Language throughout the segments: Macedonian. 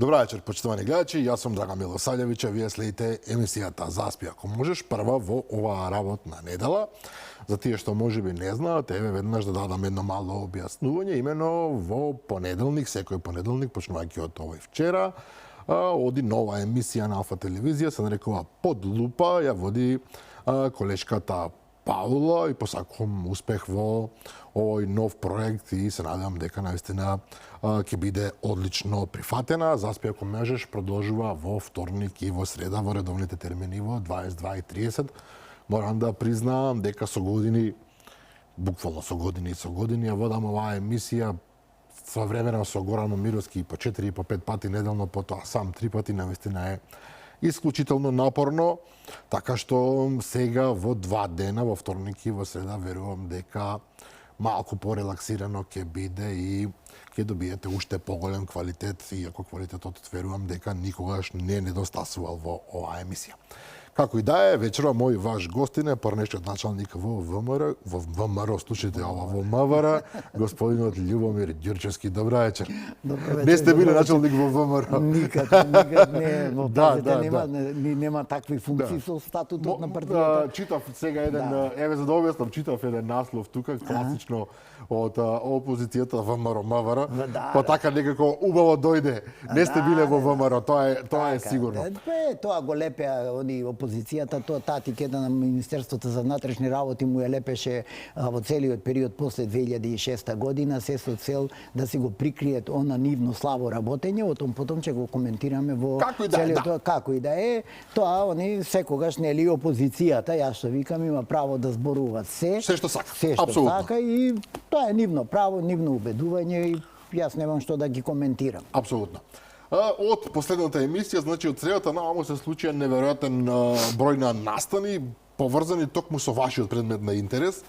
Добра вечер, почитувани гледачи. Јас сум Драган Милосављевиќ, а вие следите емисијата Заспи ако можеш, прва во оваа работна недела. За тие што можеби не знаат, еве веднаш да дадам едно мало објаснување. Имено во понеделник, секој понеделник, почнувајќи од овој вчера, оди нова емисија на Алфа телевизија, се нарекува Под лупа, ја води колешката Паула и посакувам успех во овој нов проект и се надевам дека наистина ќе биде одлично прифатена. Заспи ако можеш продолжува во вторник и во среда во редовните термини во 22:30. Морам да признаам дека со години, буквално со години ја водам оваа емисија современо со Горан Момировски по 4 и по 5 пати неделно, потоа сам 3 пати, навистина е исклучително напорно, така што сега во 2 дена, во вторник и во среда, верувам дека малку порелаксирано ќе биде и ќе добиете уште поголем квалитет, иако квалитетот верувам дека никогаш не недостасувал во оваа емисија. Како и да е, вечера мој ваш гостин е порнешниот началник во ВМРО, слушайте ова, во МВР, господинот Љубомир Ѓурчевски. Добра вечер. Не сте биле началник во ВМРО? Никад не. Во нема такви функции со статутот на партијата. Читав сега еден, еве за да објаснам, читав еден наслов тука, класично од опозицијата ВМРО. Па така некако убаво дојде. Не сте биле во ВМРО, тоа е сигурно. Тоа го лепеа они опозицијата, тоа таа етикета на Министерството за внатрешни работи му ја лепеше во целиот период после 2006 година, се со цел да си го прикриет она нивно слабо работење, потом ќе го коментираме во целиот како и да е. Тоа они секогаш нели опозицијата, јас што викам, има право да зборуваат се што сака. Се што сака и тоа е нивно право, нивно убедување и јас немам што да ги коментирам. Апсолутно. Од последната емисија, значи од средата наваму се случија неверојатен број на настани, поврзани токму со вашиот предмет на интерес.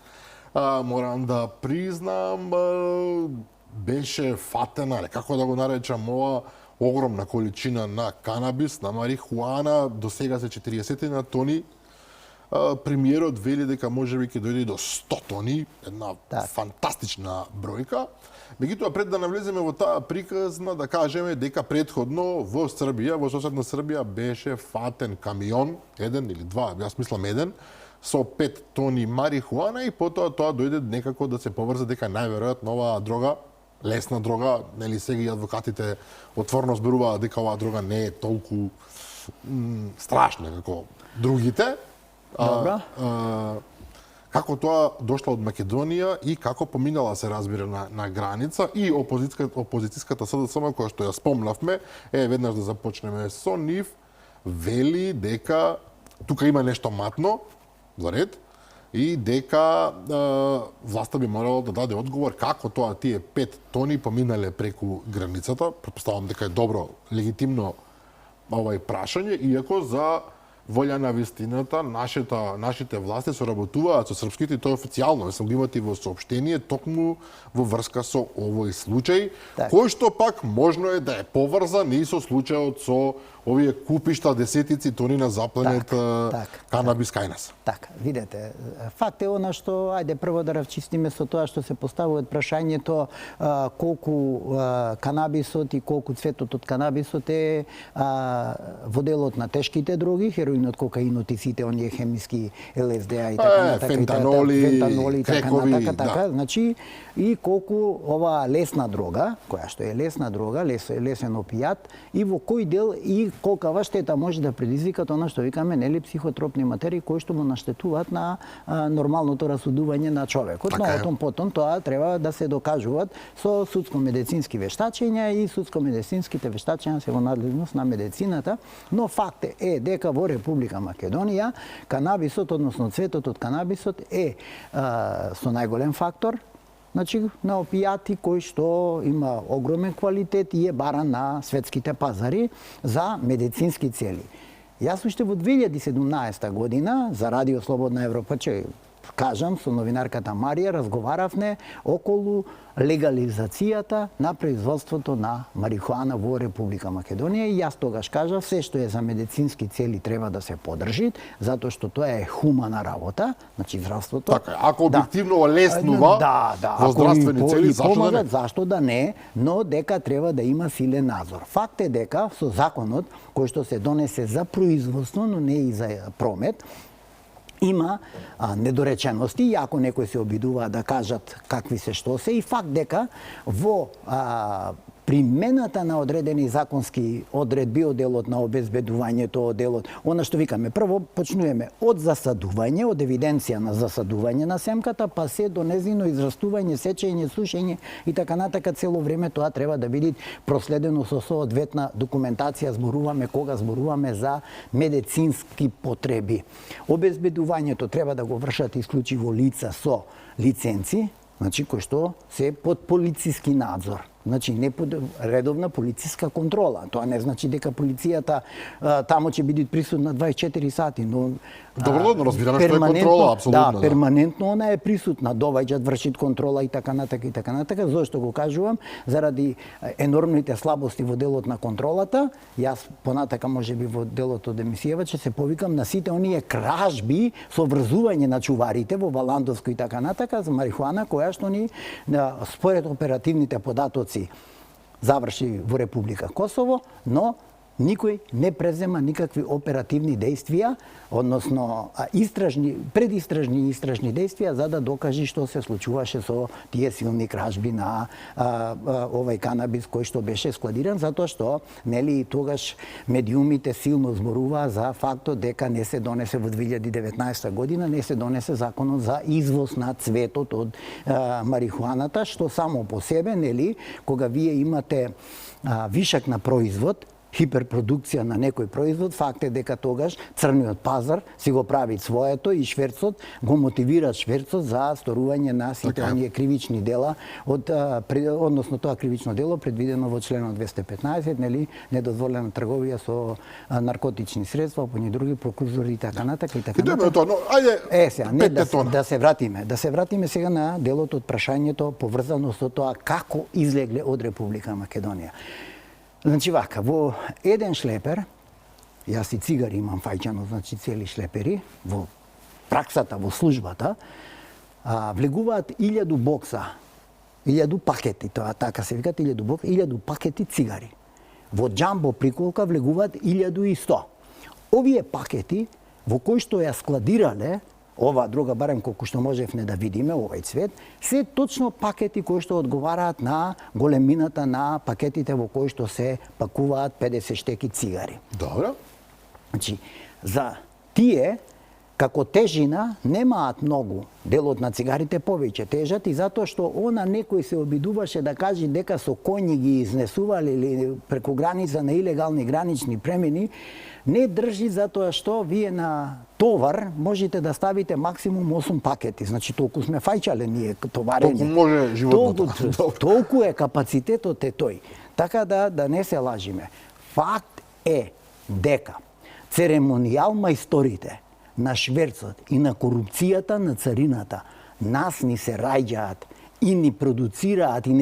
Морам да признам, беше фатена, како да го наречам, ова огромна количина на канабис, на марихуана, до сега се 40 тони. Премиерот вели дека можеби ќе дојде до 100 тони, една фантастична бројка. Меѓутоа, пред да навлеземе во таа приказна, да кажеме дека предходно во Србија, во соседна Србија, беше фатен камион, еден или два, јас мислам еден, со 5 тони марихуана и потоа тоа дојде некако да се поврзе дека најверојатно оваа дрога, лесна дрога, нели сега и адвокатите отворно зборуваат дека оваа дрога не е толку страшна како другите. Добра. Како тоа дошла од Македонија и како поминала, се разбира, на граница и опозицијската СДСМ, која што ја спомнавме, веднаш да започнеме со нив, вели дека тука има нешто матно, за ред, и дека власта би морала да даде одговор како тоа тие 5 тони поминале преку границата. Претпоставам дека е добро, легитимно овај прашање, иако за волја на вистината, нашите власти соработуваат со српските, и тоа е официјално. Сам го имате во соопштение токму во врска со овој случај, кој што пак можно е да е поврзан и со случајот со овие купишта десетици тони на запленет канабис кај нас. Така, видете, факт е она што, ајде прво да равчистиме со тоа што се поставува прашањето колку канабисот и колку цветот од канабисот е во делот на тешките дроги, хероинот, кокаинот и сите оние хемиски ЛСД и така натака, фентаноли, крекови, така, значи и колку оваа лесна дрога, која што е лесна дрога, лесен опијат, и во кој дел и колкава штета може да предизвикат она што викаме нели психотропни материи кои што му наштетуваат на нормалното расудување на човекот. Но потом тоа треба да се докажуваат со судско-медицински вештачења и судско-медицинските вештачења се во надлежност на медицината, но факт е дека во Република Македонија канабисот, односно цветот од канабисот е со најголем фактор, значи на опијати кој што има огромен квалитет и е баран на светските пазари за медицински цели. Јас уште во 2017 година за Радио Слободна Европа, кажам, со новинарката Марија разговаравме околу легализацијата на производството на марихуана во Република Македонија и јас тогаш кажав се што е за медицински цели треба да се подржи, затоа што тоа е хумана работа, значи здравството. Така, ако објективно леснува во здравствени цели, зашто да не, но дека треба да има силен надзор. Факт е дека со законот кој што се донесе за производство, но не и за промет, има недоречености, и ако некој се обидува да кажат какви се што се, и факт дека во примената на одредени законски одредби од делот на обезбедувањето, од делот, она што викаме, прво почнуваме од засадување, од евиденција на засадување на семката, па се до незино израстување, сечење, сушење и така натака, цело време тоа треба да биде проследено со соодветна документација, зборуваме кога зборуваме за медицински потреби. Обезбедувањето треба да го вршат исклучиво лица со лиценци, значи кои што се под полициски надзор. Значи не под редовна полициска контрола. Тоа не значи дека полицијата тамо ќе биде присутна 24 сати, но добро, но разбираме што е контрола, апсолутно. Да, перманентно она е присутна, доваѓаат, вршат контрола и така натака и така натака. Зошто го кажувам? Заради енормните слабости во делот на контролата. Јас понатака можеби во делот од емисијава ќе се повикам на сите оние кражби со врзување на чуварите во Валандовско и така натака за марихуана која што ни според оперативните податоци заврши во Република Косово, но никој не презема никакви оперативни действија, односно предистражни и истражни действија за да докажи што се случуваше со тие силни кражби на овај канабис кој што беше складиран, затоа што нели тогаш медиумите силно зборуваа за фактот дека не се донесе во 2019 година, не се донесе законот за извоз на цветот од марихуаната, што само по себе, нели, кога вие имате вишак на производ, хиперпродукција на некој производ, факт е дека тогаш црниот пазар си го прави своето и шверцот го мотивира шверцот за сторување на сите оние кривични дела односно тоа кривично дело предвидено во членот 215, нели, недозволена трговија со наркотични средства, по други прокурзори и така натака и така натака. Да се вратиме сега на делот од прашањето поврзано со тоа како излегле од Република Македонија. Значи вака, во еден шлепер, јас и цигари имам фајчано, значи цели шлепери, во праксата, во службата, влегуваат 1000 бокса, 1000 пакети, тоа така се викат, 1000 бокса, 1000 пакети цигари. Во джамбо приколка влегуваат 1100. Овие пакети, во кои што ја складирале, ова друга, барем колку што можевме да видиме овај цвет, се точно пакети кои што одговараат на големината на пакетите во кои што се пакуваат 50 штеки цигари. Добро. Значи, за тие, како тежина, немаат многу. Делот на цигарите повеќе тежат и затоа што она некој се обидуваше да каже дека со коњи ги изнесувале или преку граница на илегални гранични премини, не држи затоа што вие на товар можете да ставите максимум 8 пакети. Значи толку сме фајчале ние товарени. Толку може животното. Толку е капацитетот е тој. Така да не се лажиме. Факт е дека церемонијал мајсторите на шверцот и на корупцијата на царината нас ни се раѓаат и ни продуцираат и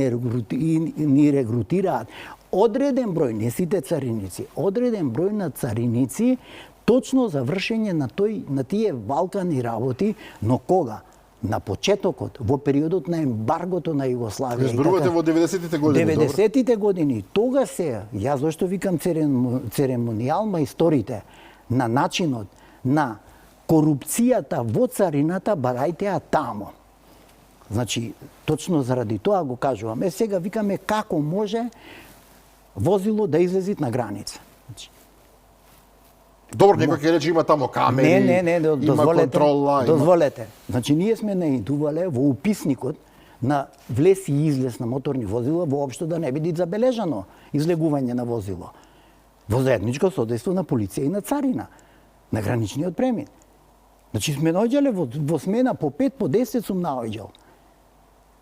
ни регрутираат одреден број, не сите цариници, одреден број на цариници точно за вршење на тие валкани работи, но кога? На почетокот, во периодот на ембаргото на Југославија. Зборувате во 90-тите години, 90-тите години. Тога се, јас зашто викам церемонијал мајсторите на начинот на корупцијата во царината, барајте ја тамо. Значи, точно заради тоа го кажуваме. Сега викаме како може возило да излези на граница. Значи, добро, некој ќе рече има тамо камери, има контрола. Дозволете. Значи, ние сме наидувале во уписникот на влез и излез на моторни возила воопшто да не биде забележано излегување на возило. Во заедничко содејство на полиција и на царина, на граничниот премин. Значи, сме наоѓале во смена по 5, по 10 сум наоѓал.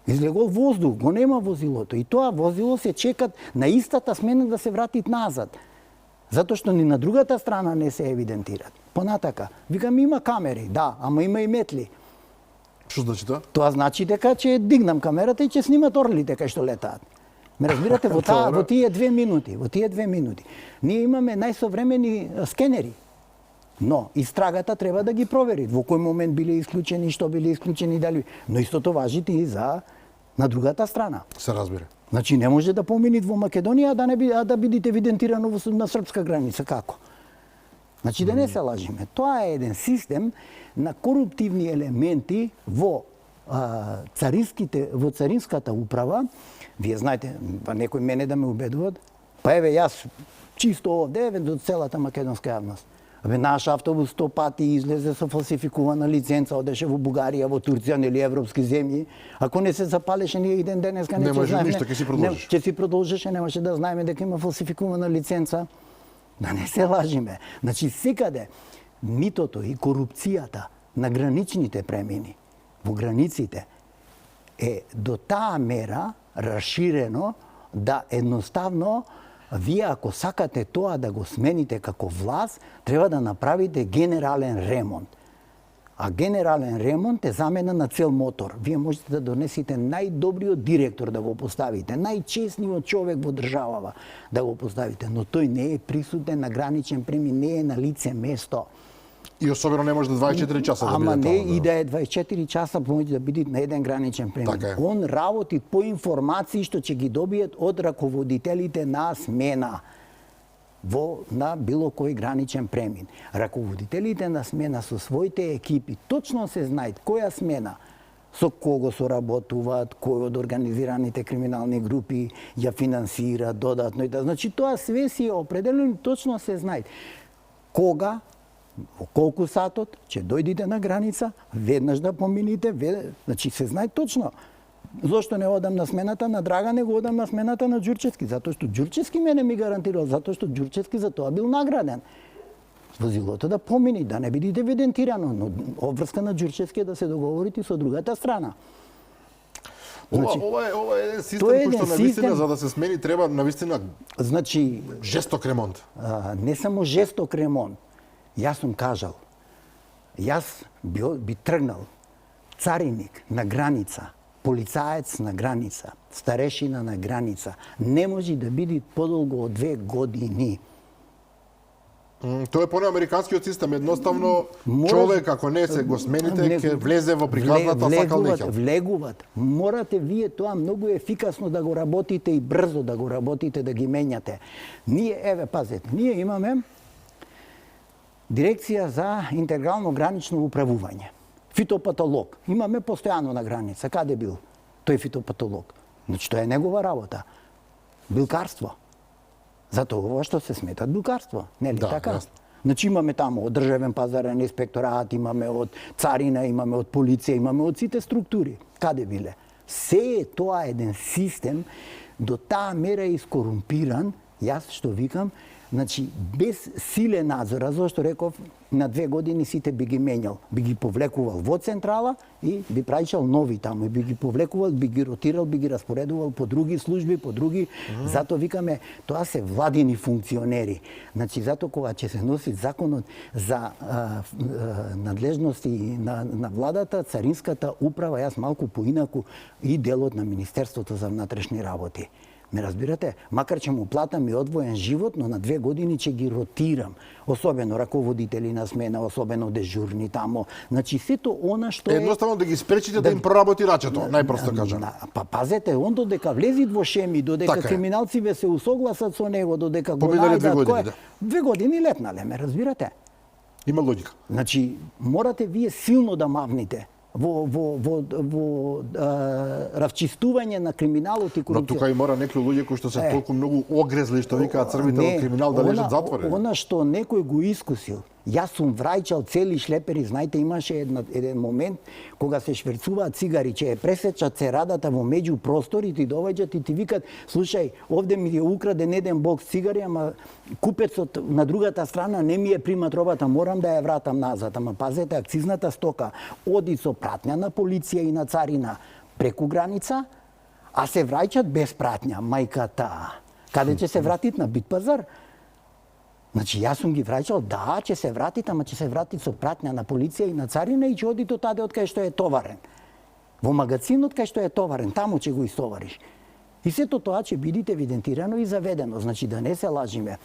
Излегол воздух, го нема возилото. И тоа возило се чекат на истата смена да се вратит назад. Затоа што ни на другата страна не се евидентират. Понатака, викам има камери, да, ама има и метли. Што значи тоа? Тоа значи дека ќе дигнам камерата и ќе снимат орлите кај што летаат. Ме разбирате, во тие 2 минути. Ние имаме најсовремени скенери. Но истрагата треба да ги провери во кој момент биле исклучени, што биле исклучени, дали. Но истото важи и за на другата страна. Се разбира. Значи не може да поминит во Македонија а да бидите евидентирано на српска граница како. Значи да не се лажиме. Тоа е еден систем на коруптивни елементи во царинската управа. Вие знаете, па некој мене да ме убедуват, па еве јас чисто овде, еве до целата македонска јавност. Наш автобус 100 пати излезе со фалсификувана лиценца, одеше во Бугарија, во Турција, нели европски земји. Ако не се запалеше ние и денеска не може ништо, ќе си продолжиш. Ќе си продолжеше, немаше да знаеме дека има фалсификувана лиценца. Да не се лажиме. Значи секаде митото и корупцијата на граничните премини во границите е до таа мера расширено да едноставно вие ако сакате тоа да го смените како власт, треба да направите генерален ремонт. А генерален ремонт е замена на цел мотор. Вие можете да донесете најдобриот директор да го поставите, најчесниот човек во државава да го поставите, но тој не е присутен на граничен премин, не е на лице место. И особено не може да 24 часа да биде таму. Ама не и да е 24 часа може да биде на еден граничен премин. Така е. Он работи по информации што ќе ги добиет од раководителите на смена на било кој граничен премин. Раководителите на смена со своите екипи точно се знаат која смена со кого соработуваат, кој од организираните криминални групи ја финансира додатно и да. Значи тоа све си е определено, точно се знаат. Кога, во колку сатот ќе дојдете на граница, веднаш да помините, значи се знае точно. Зошто не одам на смената на Драган, него одам на смената на Ѓурчевски? Затоа што Ѓурчевски мене ми гарантирал, затоа што Ѓурчевски за тоа бил награден. Возилото да помини, да не бидете евидентирано, но обврска на Ѓурчевски е да се договорите со другата страна. Ова е еден систем кој што навистина за да се смени треба навистина жесток ремонт. Не само жесток ремонт. Јас сум кажал, јас би тргнал цариник на граница, полицаец на граница, старешина на граница, не може да биде подолго од 2 години. Тоа е американскиот систем. Едноставно, човек, ако не се го смените, ќе влезе во приказната сакал неќел. Влегуваат. Морате вие тоа многу ефикасно да го работите и брзо да го работите, да ги менјате. Ние, пазете, ние имаме Дирекција за интегрално гранично управување. Фитопатолог. Имаме постојано на граница. Каде бил тој фитопатолог? Значи, тоа е негова работа. Билкарство. Затоа ова што се смета билкарство. Нели така? Јасно. Значи, имаме таму од државен пазарен инспекторат, имаме од царина, имаме од полиција, имаме од сите структури. Каде биле? Се е тоа еден систем до таа мера искорумпиран, јас што викам, значи, без силен надзор, зашто реков, на 2 години сите би ги менјал, би ги повлекувал во централа и би праќал нови таму, и би ги повлекувал, би ги ротирал, би ги распоредувал по други служби, по други. Зато викаме, тоа се владини функционери. Значи, зато кога ќе се носи законот за надлежности на владата, царинската управа, јас малку поинаку и делот на Министерството за внатрешни работи. Ме разбирате? Макар че му платам и одвоен живот, но на 2 години ќе ги ротирам. Особено раководители на смена, особено дежурни тамо. Значи сето она што едноставно да ги спречите да им проработи рачето, најпросто кажам. Па пазете, он додека влезит во шеми, додека криминалциве се усогласат со него, додека го најдат 2 години, 2 години летнале, ме разбирате? Има логика. Значи, морате вие силно да мавните во равчистување на криминалот и корупција. Но тука и мора некои луѓе кои што се толку многу огрезли, што викаат црвите во криминал, да лежат затворени. Она што некој го искусил. Јас сум враќал цели шлепери, знаете, имаше еден момент кога се шверцуваат цигари, че пресечат се радата во меѓу просторите и доаѓаат и ти викат: "Слушај, овде ми е украден еден бокс цигари, ама купецот на другата страна не ми е примат робата, морам да ја вратам назад." Ама пазете, акцизната стока оди со пратња на полиција и на царина преку граница, а се враќат без пратња, мајката. Каде ќе се вратит на бит пазар? Значи, јас сум ги враќал, ќе се вратит, ама ќе се вратит со пратња на полиција и на царина и ќе оди до таде од кај што е товарен. Во магазинот кај што е товарен, таму ќе го истовариш. И сето тоа ќе биде евидентирано и заведено. Значи да не се лажиме.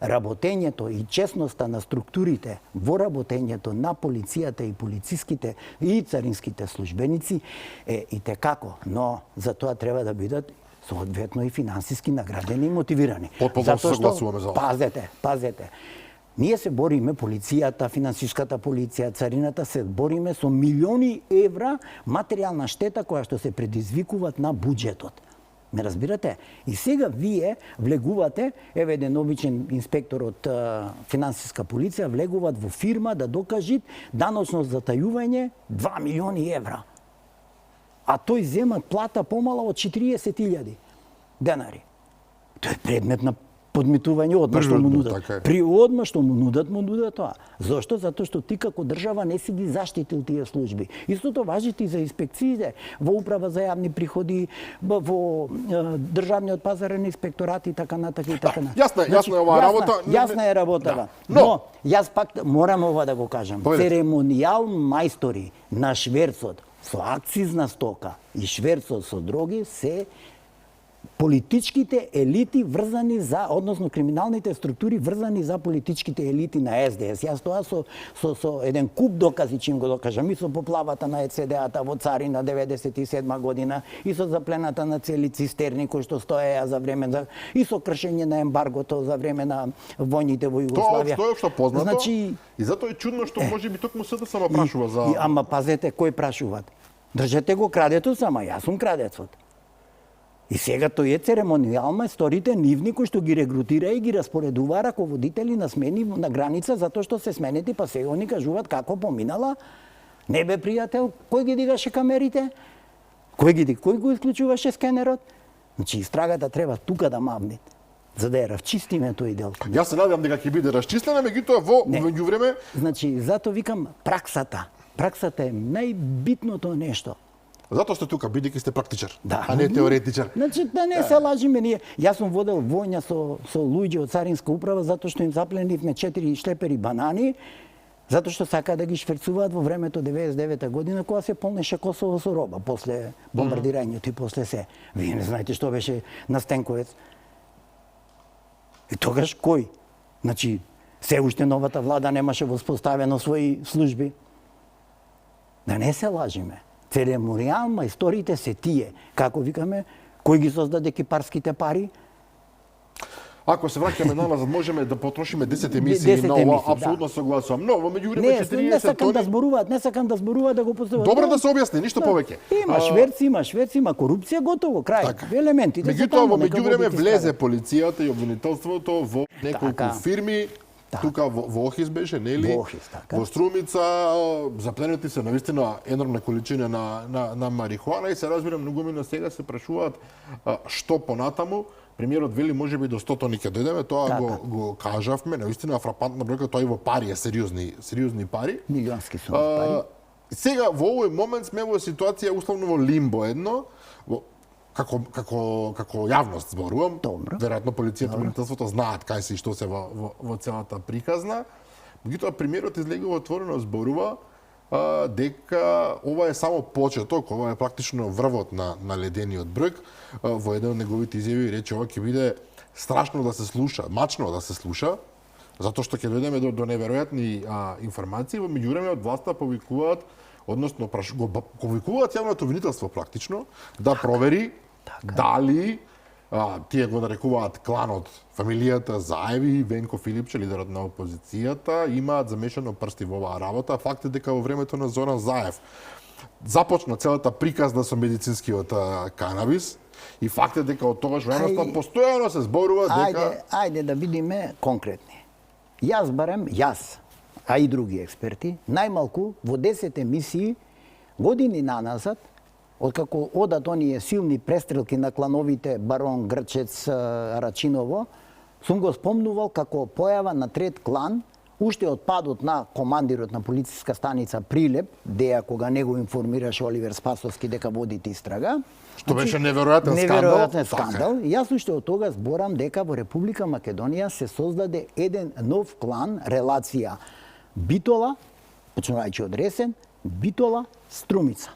Работењето и честноста на структурите во работењето на полицијата и полициските и царинските службеници е и tekako, но за тоа треба да бидат соодветно и финансиски наградени и мотивирани. Потполно се согласуваме за ова. Пазете. Ние се бориме, полицијата, финансиската полиција, царината, се бориме со милиони евра материјална штета која што се предизвикуваат на буџетот. Ме разбирате? И сега вие влегувате, еве еден обичен инспектор од финансиска полиција, влегуваат во фирма да докажат даночно затајување 2 милиони евра. А тој зема плата помала од 40.000 денари. Тој е предмет на подмитување одма што му нудат. При одма што му нудат тоа. Зошто? Затоа што ти како држава не си ги заштитил тие служби. Истото важи и за инспекциите во управа за јавни приходи, во државниот пазарен инспекторат и така натака и така натака. Јасна е оваа работа. Јасна е работава. Но јас пак морам ова да го кажам. Церемонијал мајстори на шверцот со акцизна стока и шверцот со дроги се политичките елити врзани за, односно криминалните структури врзани за политичките елити на СДС. Јас тоа со еден куп докази чим го докажам, и со поплавата на ЕЦД-ата во Царина 97 година, и со заплената на цели цистерни кои што стоеа за време и со кршење на ембаргото за време на војните во Југославија. Тоа што познато. Значи, и затоа е чудно што можеби токму СДС само прашува за. Ама пазете, кој прашуваат? Држете го крадецот, сама јас сум крадецот. И сега тој е церемонијал мајсторите нивни кои што ги регрутира и ги распоредува раководители на смени на граница затоа што се сменети, па сега они кажуваат како поминала. Не бе пријател, кој ги дигаше камерите? Кој го исклучуваше скенерот? Значи истрагата треба тука да мавне, за да ја расчистиме тој дел. Јас се надевам дека ќе биде расчистена, меѓутоа во меѓувреме. Значи затоа викам праксата. Праксата е најбитното нешто. Затоа сте тука, бидејќи сте практичар, да, а не теоретичар. Значи, да не се лажиме ние. Јас сум водел војна со луѓе од царинска управа затоа што им запленивме 4 шлепери банани, затоа што сакаа да ги шверцуваат во времето 99 година кога се полнеше Косово со роба после бомбардирањето и после се. Вие не знаете што беше на Стенковец. И тогаш кој? Значи, се уште новата влада немаше воспоставено своји служби. Да не се лажиме. Церемонијал мајсторите се тие. Како викаме, кој ги создаде кипарските пари? Ако се враќаме назад, можеме да потрошиме 10 емисии на ова, апсолутно согласувам. Но во меѓувреме 40 не сакам да зборуваат да го постават. Добро да се објасни, ништо повеќе. Има шверци, има корупција, готово, крај. Елементите се таму. Меѓутоа во меѓувреме влезе полицијата и обвинителството во неколку фирми. Тука во Охис беше, нели? Во Струмица запленети се навистина енормна количина на марихуана и се разбира многумина сега се прашуваат што понатаму. Премиерот вели можеби до 100 тони ќе дојдеме, тоа го кажавме, навистина фрапантна бројка, тоа и во пари е сериозни пари. Милионски суми пари. Сега во овој момент сме во ситуација условно во лимбо едно, како јавност зборувам. Веројатно полицијата и обвинителството знаат кај се и што се во целата приказна. Меѓутоа премиерот излегува отворено зборува дека ова е само почеток, ова е практично врвот на ледениот брег. Во еден од неговите изјави рече ова ќе биде страшно да се слуша, мачно да се слуша, затоа што ќе дојдеме до неверојатни информации. Во меѓувреме од власта повикуваат, односно повикуваат јавното обвинителство практично да провери дали тие го нарекуваат кланот, фамилијата Заеви, Венко Филипче, лидерот на опозицијата, имаат замешано прсти во оваа работа. Факт е дека во времето на Зоран Заев започна целата приказна со медицинскиот канабис и факт е дека од тогаш времето постојано се зборува дека Ајде да видиме конкретни. Јас, а и други експерти, најмалку во 10 емисии години наназад, откако одат оние силни престрелки на клановите Барон, Грчец, Рачиново, сум го спомнувал како појава на трет клан, уште од падот на командирот на полициска станица Прилеп, деја кога него информираше Оливер Спасовски дека водите истрага. Што беше неверојатен скандал. Јас уште од тога зборам дека во Република Македонија се создаде еден нов клан, релација Битола, почнувајќи од Ресен, Битола, Струмица.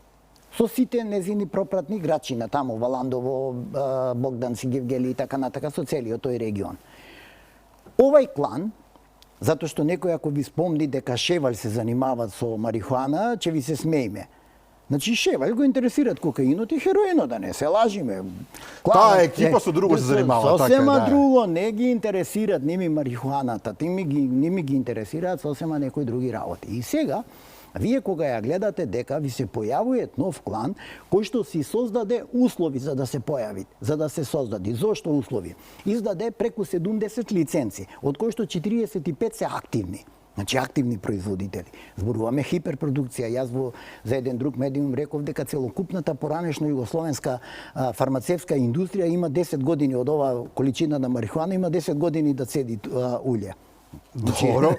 со сите незини пропратни играчи на таму, Валандово, Богдан Сигевгели и така натака, со целиот тој регион. Овај клан, затоа што некој ако ви спомни дека Шевалј се занимава со марихуана, ќе ви се смееме. Значи Шевалј го интересираат кокаинот и хероинот, да не се лажиме. Таа екипа со друго се занимава, така сосема да. друго, не ги интересираат ними марихуаната, ними ги интересираат сосема некои други работи. И сега, вие кога ја гледате дека ви се појавува нов клан кој што си создаде услови за да се појави, за да се создаде. Зошто услови? Издаде преку 70 лиценци, од кои што 45 се активни. Значи активни производители. Зборуваме хиперпродукција. Јас за еден друг медиум реков дека целокупната поранешно југословенска фармацевтска индустрија има 10 години од ова количина на марихуана, има 10 години да цеди улје. Добро.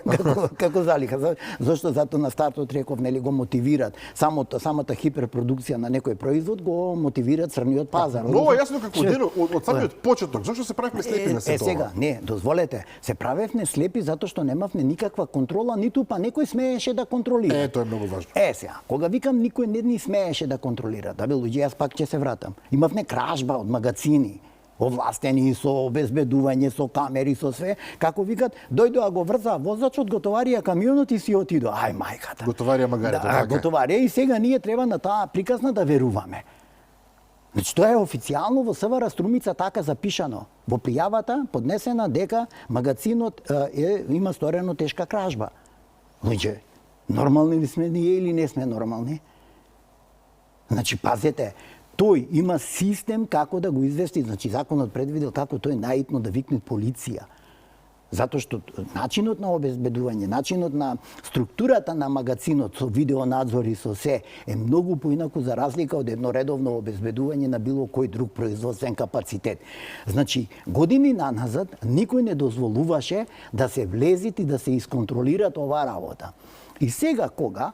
како залиха. Зошто затоа на стартот реков, нели го мотивираат самата хиперпродукција на некој производ го мотивираат црниот пазар. Много јасно како дел од самиот почеток. Зошто се правевме слепи на сето? Сега, не, дозволете, се правевме слепи затоа што немавме никаква контрола, ниту па некој смееше да контролира. Тоа е многу важно. Сега, кога викам никој не ни смееше да контролира, да бе луѓе, јас пак ќе се вратам. Имавме кражба од магазини, овластени со обезбедување, со камери, со све, како викат, дојдоа го врза возачот, го товарија камионот и си отидо. Ај мајката. Го товарија магарето, така. Го товарија и сега ние треба на таа приказна да веруваме. Значи тоа е официјално во СВР Струмица така запишано. Во пријавата поднесена дека магазинот има сторено тешка кражба. Луѓе, нормални ли сме ние или не сме нормални? Значи пазете, тој има систем како да го извести, значи законот предвидел како тој наитно да викне полиција. Затоа што начинот на обезбедување, начинот на структурата на магазинот со видеонадзори со се е многу поинаку за разлика од едно редовно обезбедување на било кој друг производствен капацитет. Значи, години наназад никој не дозволуваше да се влезит и да се исконтролират оваа работа. И сега кога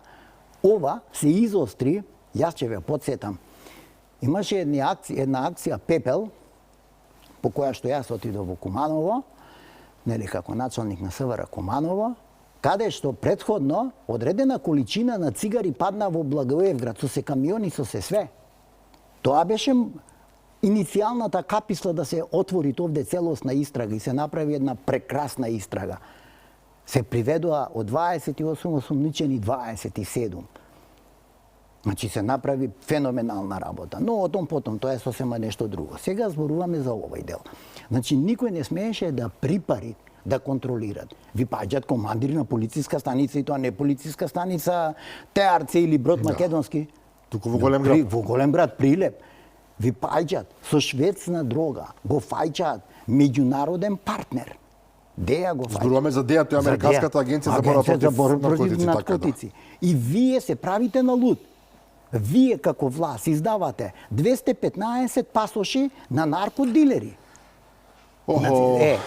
ова се изостри, јас ќе ве потсетам. Имаше една акција Пепел, по која што јас отидов во Куманово, нели како началник на СВР Куманово, каде што претходно одредена количина на цигари падна во Благоевград со се камиони, со се све. Тоа беше иницијалната каписла да се отвори овде целосна истрага и се направи една прекрасна истрага. Се приведоа од 28 осумничени 27. Значи се направи феноменална работа. Но о том потом, тоа е сосема нешто друго. Сега зборуваме за овој дел. Значи никој не смееше да припари, да контролират. Ви паѓаат командири на полициска станица и тоа не полициска станица Теарце или Брод Македонски. Туку во голем град. Во голем град Прилеп. Ви паѓаат со шведска дрога, го фаќаат меѓународен партнер. Деја го фаќа. Зборуваме за Деја, тоа е Американската агенција за борба против наркотици. И вие се правите на луд. Вие како власт издавате 215 пасоши на наркодилери.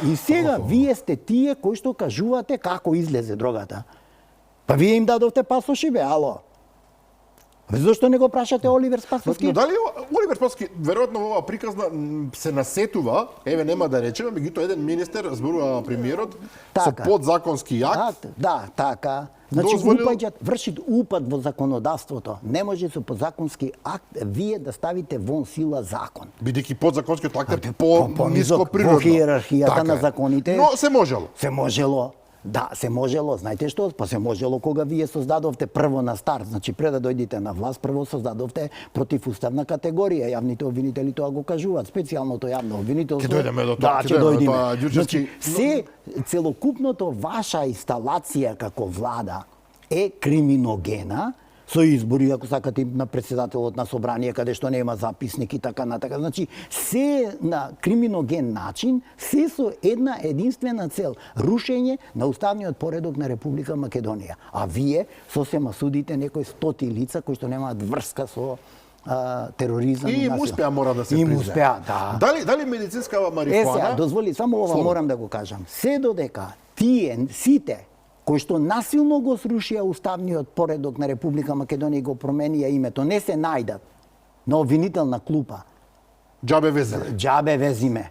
И сега вие сте тие кои што кажувате како излезе дрогата. Па вие им дадовте пасоши, бе, ало. Зошто не го прашате Оливер Спасовски? Но дали Оливер Спасовски веројатно во оваа приказна се насетува, еве нема да речеме, меѓутоа еден министер зборува премиерот со подзаконски акт. Да, така. Значи врши упад во законодавството. Не може со подзаконски акт вие да ставите вон сила закон. Бидејќи подзаконскиот акт е по-ниско природно. Во хиерархијата на законите. Но се можело. Се можело. Да, се можело, знаете што? Па се можело кога вие создадовте прво на старт, значи пред да дојдете на власт, прво создадовте противуставна категорија. Јавните обвинители тоа го кажуваат, специјалното јавно обвинителство. Ќе дојдеме до Да, тоа, ќе дојдеме. Значи, се целокупното ваша инсталација како влада е криминогена, со избори, ако сакате, на председателот на собрание, каде што нема записник и така натака. Значи, се на криминоген начин, се со една единствена цел – рушење на уставниот поредок на Република Македонија. А вие сосема судите некои стоти лица кои што немаат врска со тероризам и им успеа, мора да се призна. Им успеа, да. Дали медицинскава марихуана? Сега, дозволи, само ова морам да го кажам. Се додека тие, сите, кои што насилно го срушија уставниот поредок на Република Македонија и го променија името, не се најдат на обвинителна клупа. Џабе везиме. Џабе везиме.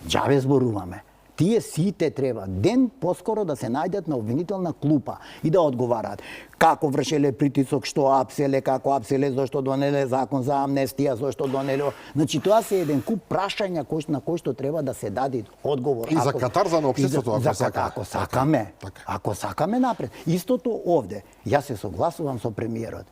Џабе зборуваме. Тие сите треба ден поскоро да се најдат на обвинителна клупа и да одговараат. Како вршеле притисок, што апселе, како апселе, зашто донеле закон за амнестија, зашто донеле... Значи, тоа се еден куп прашања на кои што треба да се даде одговор. И за катарза на општеството, ако сакаме. Ако сакаме, ако сакаме напред. Истото овде. Јас се согласувам со премиерот.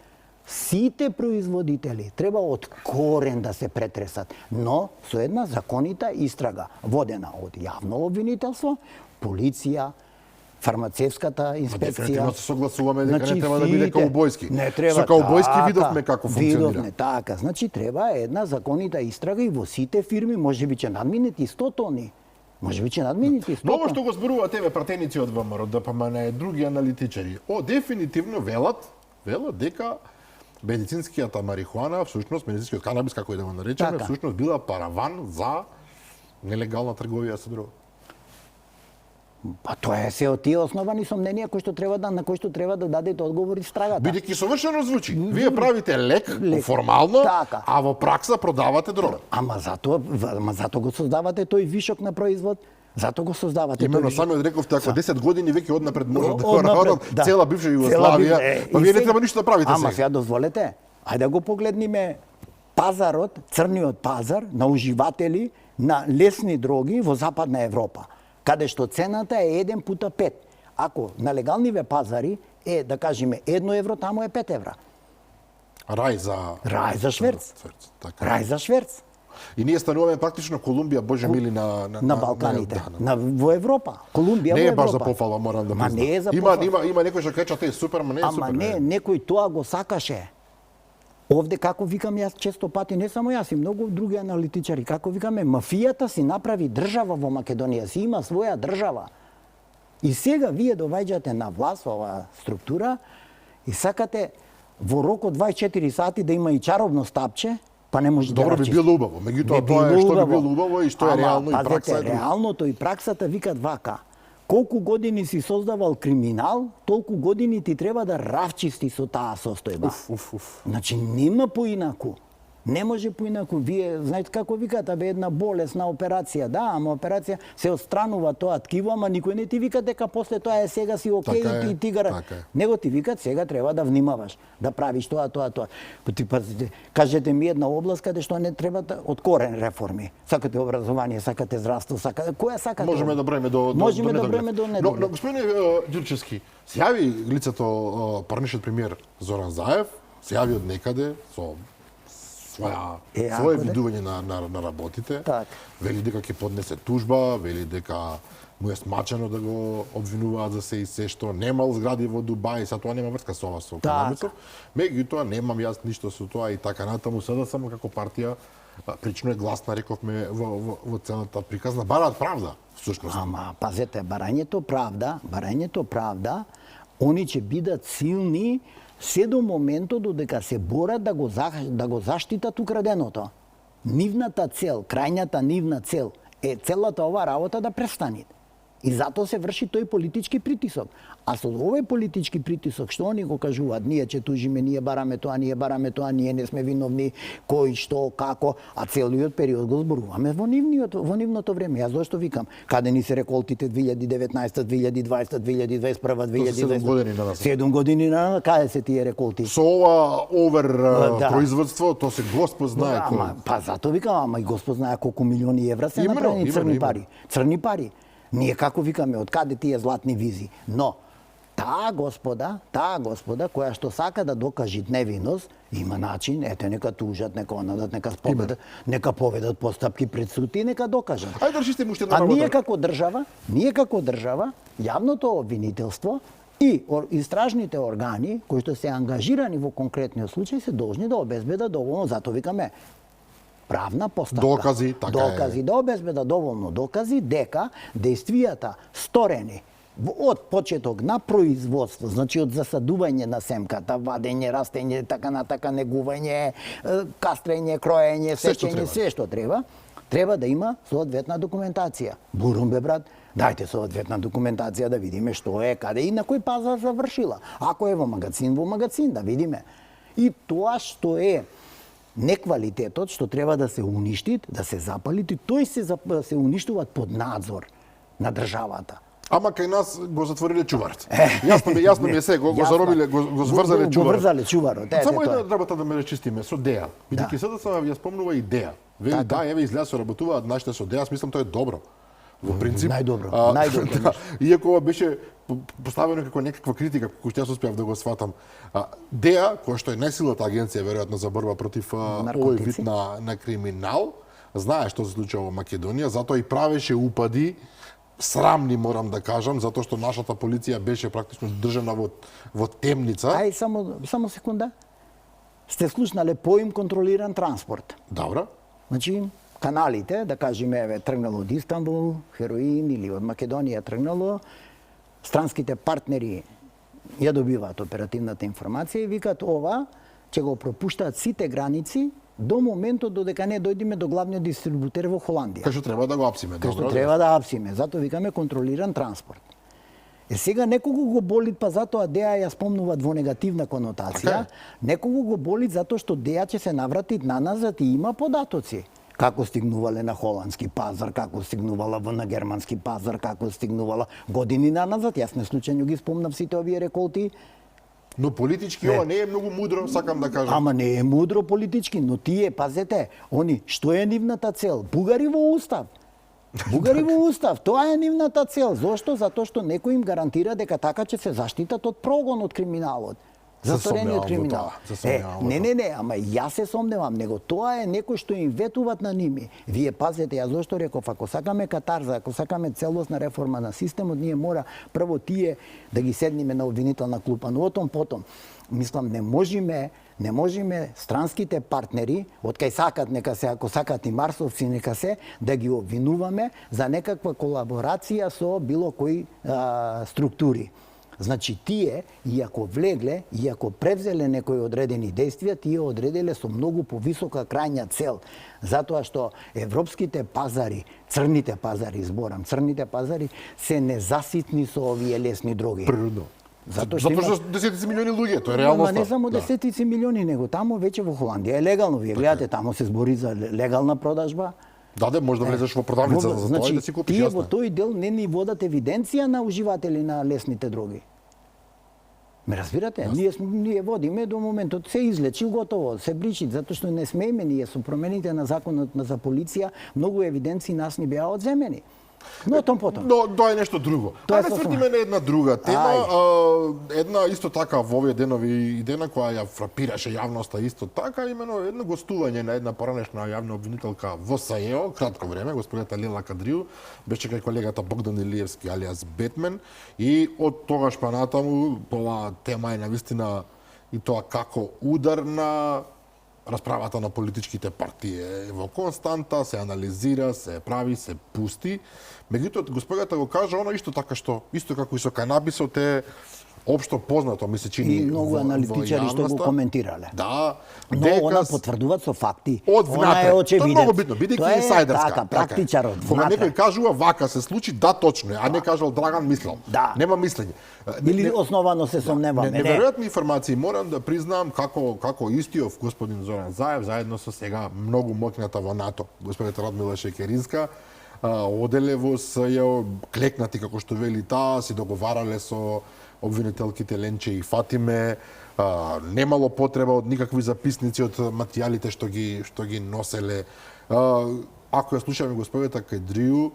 Сите производители треба од корен да се претресат, но со една законита истрага, водена од јавно обвинителство, полиција, фармацевската инспекција. Дефинитивно се согласуваме дека Значи, не треба да биде каубојски. Не треба. Со каубојски видовме како функционира. Видовме, така. Значи треба една законита истрага и во сите фирми, можеби ќе надминети 100 тони. Можеби ќе надминети 100 тони. Ново што го зборуваат еве пратеници од ВМРО, ДПМН и други аналитичари. Дефинитивно велат дека медицинскијата марихуана, всушност медицинскиот канабис, како и да го наречеме, Така. всушност била параван за нелегална трговија со дрога. Па тоа е се од тие основани сомненија на кои што треба да дадете одговори страгата. Бидејќи совршено звучи. Вие правите лек формално, Така. а во пракса продавате дрога. Ама затоа го создавате тој вишок на производ. Затоа го создавате Именно тој самиот рековте, ако 10 години веќе однапред може да Однапред, работат да. цела бивша Југославија, па вие не треба ништо да правите Ама сега. сега дозволете, ајде да го погледниме пазарот, црниот пазар на уживатели на лесни дроги во Западна Европа, каде што цената е 1 пута 5. Ако на легалниве пазари е, да кажеме, 1 евро, таму е 5 евра. Рај за шверц. Така. Рај за шверц. И ние стануваме практично Колумбија, Боже мили, На Балканите, во Европа. Колумбија Не во е баш Европа. за пофала, морам да Ма признам. не е за Има пофала. некој што кажа тоа е супер, ама не е супер. Ама не, некој тоа го сакаше. Овде, како викам јас често пати, не само јас и многу други аналитичари, како викаме, мафијата си направи држава во Македонија, си има своја држава. И сега вие доваѓате на власт оваа структура и сакате во рок од 24 сати да има и чаробно стапче, па не може Добро да би било убаво, меѓутоа тоа е што би било убаво и што е реално и пракса е друго. реалното и праксата викат вака. Колку години си создавал криминал, толку години ти треба да равчисти со таа состојба. Значи нема поинаку. Не може поинаку. Вие знаете како викат, абе една болесна операција, да, ама операција се отстранува тоа ткиво, ама никој не ти вика дека после тоа е сега си окей Така е, и ти гара. така е. Него ти викат сега треба да внимаваш, да правиш тоа. Па ти пазите, кажете ми една област каде што не треба од корен реформи. Сакате образование, сакате здравство, која сакате? Можеме да броиме до Можеме да недоглед. броиме до недоглед. Но господине Ѓурчевски, се јави лицето парнишниот премиер Зоран Заев, се јави од некаде со свое видување на работите. Так. Вели дека ќе поднесе тужба, вели дека му е смачено да го обвинуваат за се и се што немал згради во Дубај, са тоа нема врска со ова со Канамисов. Меѓутоа немам јас ништо со тоа и така натаму, sada само како партија прично е гласна, рековме, во целата приказна, бараат правда, всушност. Ама, пазете, барањето правда, они ќе бидат силни се до моментот додека се борат да го заштитат украденото. Нивната цел, крајната нивна цел е целата оваа работа да престане. И затоа се врши тој политички притисок. А со овој политички притисок, што они го кажуваат, ние ќе тужиме, ние бараме тоа, ние не сме виновни, кој, што, како, а целиот период го зборуваме во нивното време. Јас зошто викам, каде ни се реколтите 2019, 2020, 2021, 2022. 7 години на нас. 7 години на каде се тие реколти? Со ова производство, то се Господ знае Ама, па затоа викам, ама и Господ знае колку милиони евра се направени црни пари. Црни пари. Ние како викаме, од каде тие златни визи? Но, таа господа која што сака да докаже невиност, има начин, ете, нека тужат, нека онадат, нека поведат постапки пред суд и нека докажат. Ајде да речите уште една А работа. ние како држава, јавното обвинителство и истражните органи кои што се ангажирани во конкретниот случај се должни да обезбедат доволно, затоа викаме, правна постапка. Докази, така е. Да обезбедат доволно докази дека дејствијата сторени од почеток на производство, значи од засадување на семката, вадење, растење, така негување, кастрење, кроење, сечење, се што треба да има соодветна документација. Бурум бе брат, дајте соодветна документација да видиме што е, каде и на кој пазар завршила. Ако е во магазин, да видиме. И тоа што е неквалитетот што треба да се уништи, да се запали, тој се уништуваат под надзор. на државата. Ама кај нас го затвориле чуварот. Јасно ми е се, го заробиле, го зврзале чуварот. Го врзале чуварот. Само една работа да ме речистиме со ДЕА. Бидејќи СДСМ ја спомнува и ДЕА. Вели да, еве излеа се работуваат нашите со ДЕА, мислам тоа е добро. Во принцип, најдобро. Иако ова беше поставено како некаква критика, кој што јас успеав да го сватам. ДЕА, која што е најсилната агенција веројатно за борба против овој вид на криминал, знае што се случува во Македонија, затоа и правеше упади срамни, морам да кажам, затоа што нашата полиција беше практично држана во темница. Ај, само секунда. Сте слушнале поим контролиран транспорт. Добро. Значи, каналите, да кажеме, еве, тргнало од Истанбул, хероин или од Македонија тргнало, странските партнери ја добиваат оперативната информација и викаат ова ќе го пропуштаат сите граници до моментот додека не дојдеме до главниот дистрибутер во Холандија. Кај што треба да го апсиме, добро. Кај што треба да апсиме, затоа викаме контролиран транспорт. Сега некого го боли, па затоа ДЕА ја спомнуваат во негативна конотација, некого го боли затоа што ДЕА ќе се наврати наназад и има податоци. Како стигнувале на холандски пазар, како стигнувала на германски пазар, како стигнувала години наназад. Јас не случајно ги спомнав сите овие реколти. Но политички ова не е многу мудро, сакам да кажам. Ама не е мудро политички, но тие, пазете, они, што е нивната цел? Бугари во устав. Бугари во устав, тоа е нивната цел. Зошто? Затоа што некој им гарантира дека така ќе се заштитат од прогон од криминалот. Засторениот криминал. Не, ама јас се сомневам, него тоа е некој што им ветуваат на ними. Вие пазете, ја зошто реков, ако сакаме катарза, ако сакаме целосна реформа на системот, ние мора прво тие да ги седниме на обвинителна клупа, но потом, мислам, не можеме странските партнери, од кај сакат, нека се, ако сакат и марсовци, нека се, да ги обвинуваме за некаква колаборација со било кои структури. Значи, тие, иако влегле, иако превзеле некои одредени действија, тие одределе со многу повисока крајна цел. Затоа што европските пазари, црните пазари се незаситни со овие лесни дроги. Природно. Затоа што десетици милиони луѓе, тоа е реалноста. Ама не само десетици милиони, него таму веќе во Холандија е легално. Вие гледате, таму се збори за легална продажба. Да, може да влезеш во продавница за тоа и да си купиш. Тие во тој дел не ни водат евиденција на уживатели на лесните дроги. Ме разбирате? Ние водиме до моментот се излечи готово, се бричи, затоа што не смееме ние со промените на законот за полиција, многу евиденции нас ни беа одземени. Но потом. Но тоа е нешто друго. Ајде свртиме на една друга тема, една исто така во овие денови идена која ја фрапираше јавноста исто така, имено едно гостување на една поранешна јавна обвинителка во САЕО, кратко време, господата Лила Кадрију, беше кај колегата Богдан Илиевски алијас Бетмен, и од тогаш па натаму оваа тема е навистина и тоа како удар на расправата на политичките партии во константа, се анализира, се прави, се пусти. Меѓутоа, господата го кажа, оно исто така што, исто како и со канабисот е општо познато, ми се чини. И многу аналитичари што го коментирале. Да. Но она потврдуваат со факти. Од внатре. Тоа е многу битно, бидејќи инсайдерска. Така, практичарот. Кога некој кажува вака се случи, да точно е, а не кажал Драган мислел. Да. Нема мислење. Или основано се сомневаме. Неверојатни информации, морам да признам како истиов господин Зоран Заев заедно со сега многу моќната во НАТО, господината Радмила Шекеринска, оделе во СЈО, клекнати како што вели таа, се договарале со обвинителките Ленче и Фатиме, немало потреба од никакви записници од материјалите што ги носеле. Ако ја слушаме господата Кадрију,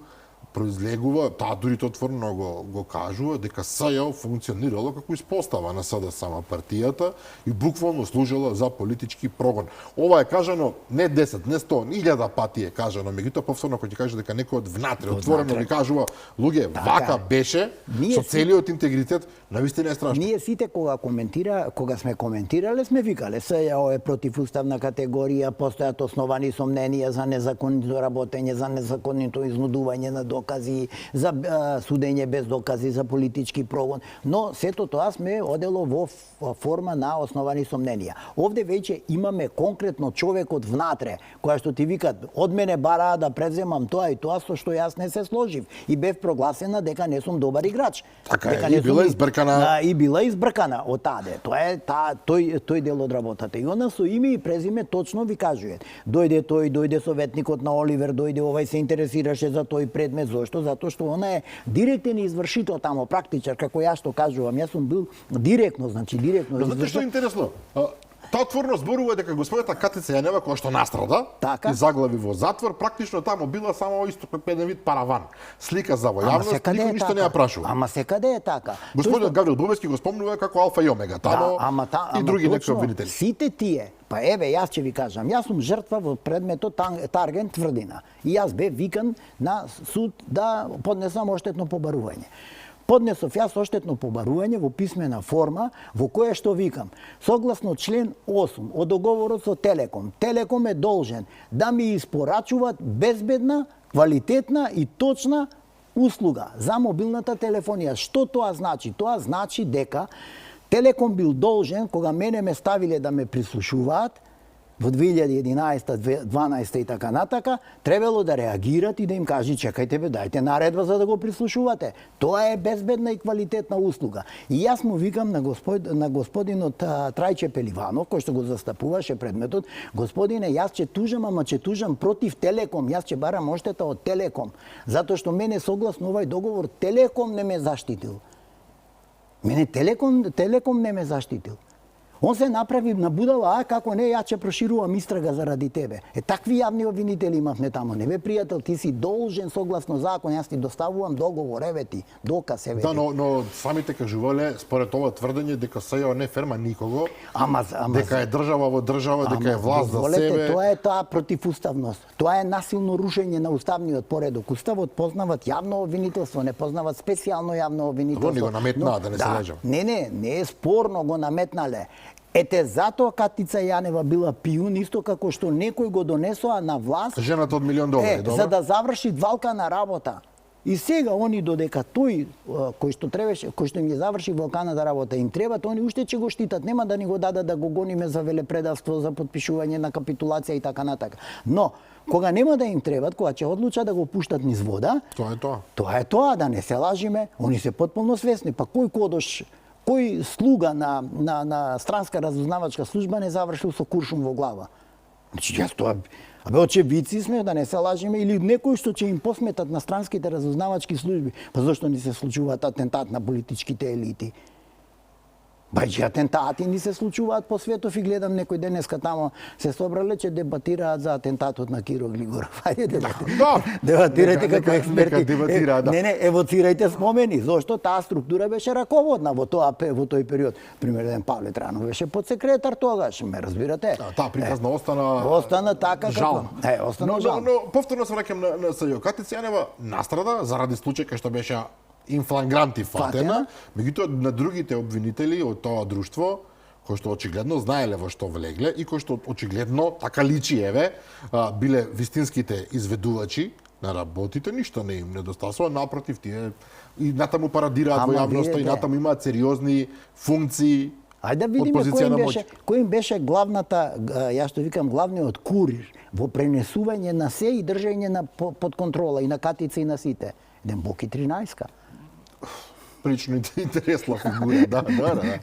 произлегува, таа дури отворено го кажува, дека СЈО функционирало како испостава на СДСМ партијата и буквално служела за политички прогон. Ова е кажано не 10, не 100, 1000 пати е кажано, меѓутоа повторно кога ќе каже дека некој од внатре отворено ви кажува, луѓе, вака беше со целиот интегритет, навистина е страшно. Ние сите кога сме коментирале, сме викале СЈО е противуставна категорија, постојат основани сомненија за незаконито работење, за незаконито изнудување на докази, за судење без докази, за политички прогон, но сето тоа сме одело во форма на основани сомненија. Овде веќе имаме конкретно човекот внатре, која што ти викат, од мене бараа да преземам тоа и тоа, со што јас не се сложив и бев прогласена дека не сум добар играч. Така е, и била избркана. И била избркана од таде. Тоа е тој дел од работата. И она со име и презиме точно ви кажува. Дојде тој, дојде советникот на Оливер, дојде овај се интересираше за тој предмет, Зошто? Затоа што она е директен извршител тамо, практичар, како јас што кажувам. Јас сум бил директно, значи директно. Но знаете што е интересно? Таа отворено зборува дека господјата Катица Јанева, која што настрада Така. и заглави во затвор, практично тамо била само исто како еден вид параван. Слика за во јавност, никој ништо не ја прашува. Ама секаде е така. Господинот Гаврил Бубевски го спомнува како алфа и омега тамо и други некои обвинители. Сите тие, па еве јас ќе ви кажам, јас сум жртва во предметот Тарген Тврдина и јас бев викан на суд да поднесам оштетно побарување. Поднесов јас оштетно побарување во писмена форма, во која што викам, согласно член 8 од договорот со Телеком, Телеком е должен да ми испорачуваат безбедна, квалитетна и точна услуга за мобилната телефонија. Што тоа значи? Тоа значи дека Телеком бил должен, кога мене ме ставиле да ме прислушуваат, во 2011, 2012 и така натака, требало да реагират и да им кажи чекајте бе, дајте наредба за да го прислушувате. Тоа е безбедна и квалитетна услуга. И јас му викам на господинот Трајче Пеливанов, кој што го застапуваше предметот, господине, јас ќе тужам, ама ќе тужам против Телеком, јас ќе барам оштета од Телеком, затоа што мене согласно овај договор Телеком не ме заштитил. Мене Телеком не ме заштитил. Он се направи на будала, како не, ја ќе проширувам истрага заради тебе. Такви јавни обвинители имавме тамо. Не бе, пријател, ти си должен согласно закон, јас ти доставувам договор, еве ти, доказ, еве ти. Да, но самите кажувале, според ова тврдење, дека СЈО не ферма никого, дека е држава во држава, дека е власт за себе. Тоа е таа противуставност. Тоа е насилно рушење на уставниот поредок. Уставот познават јавно обвинителство, не познават специјално јавно обвинителство. Го наметнаа, да не се лежам. Не е спорно, го наметнале. Ете, затоа Катица Јанева била пијун, исто како што некој го донесоа на власт. Жената од $1.000.000, добро. За да заврши валкана работа. И сега они додека тој кој што им ја заврши валканата работа им требат, они уште ќе го штитат, нема да ни го дадат да го гониме за велепредавство, за потпишување на капитулација и така натака. Но кога нема да им требат, кога ќе одлучат да го пуштат низ вода, тоа е тоа. Тоа е тоа, да не се лажиме, они се потполно свесни, па кој кодош кој слуга на странска разузнавачка служба не завршил со куршум во глава? Значи, јас тоа... Абе, очевидци сме, да не се лажиме, или некој што ќе им посметат на странските разузнавачки служби. Па зашто ни се случуваат атентат на политичките елити? Бајчи атентати ни се случуваат по светов и гледам некој денеска тамо се собрале че дебатираат за атентатот на Киро Глигоров. Ајде дебатирајте како експерти. Не, евоцирајте спомени. Зошто таа структура беше раководна во тој период. Примерно Павле Транов беше подсекретар тогаш, ме разбирате? Таа приказна остана така жал. Остана жал. Но повторно се враќам на СЈО. Катица Јанева настрада заради случај кај што беше инфлагранти фатена, меѓутоа на другите обвинители од тоа друштво, кои што очигледно знаеле во што влегле и кои што очигледно, така личи еве, биле вистинските изведувачи на работите, ништо не им недостасува, напротив, тие и натаму парадираат во јавноста и натаму имаат сериозни функции. Ајде да видиме кој им беше главната, јас што викам, главниот курир во пренесување на се и држање на под контрола и на Катица и на сите. Ден Боки 13-ка. Прилично интересна фигура, да.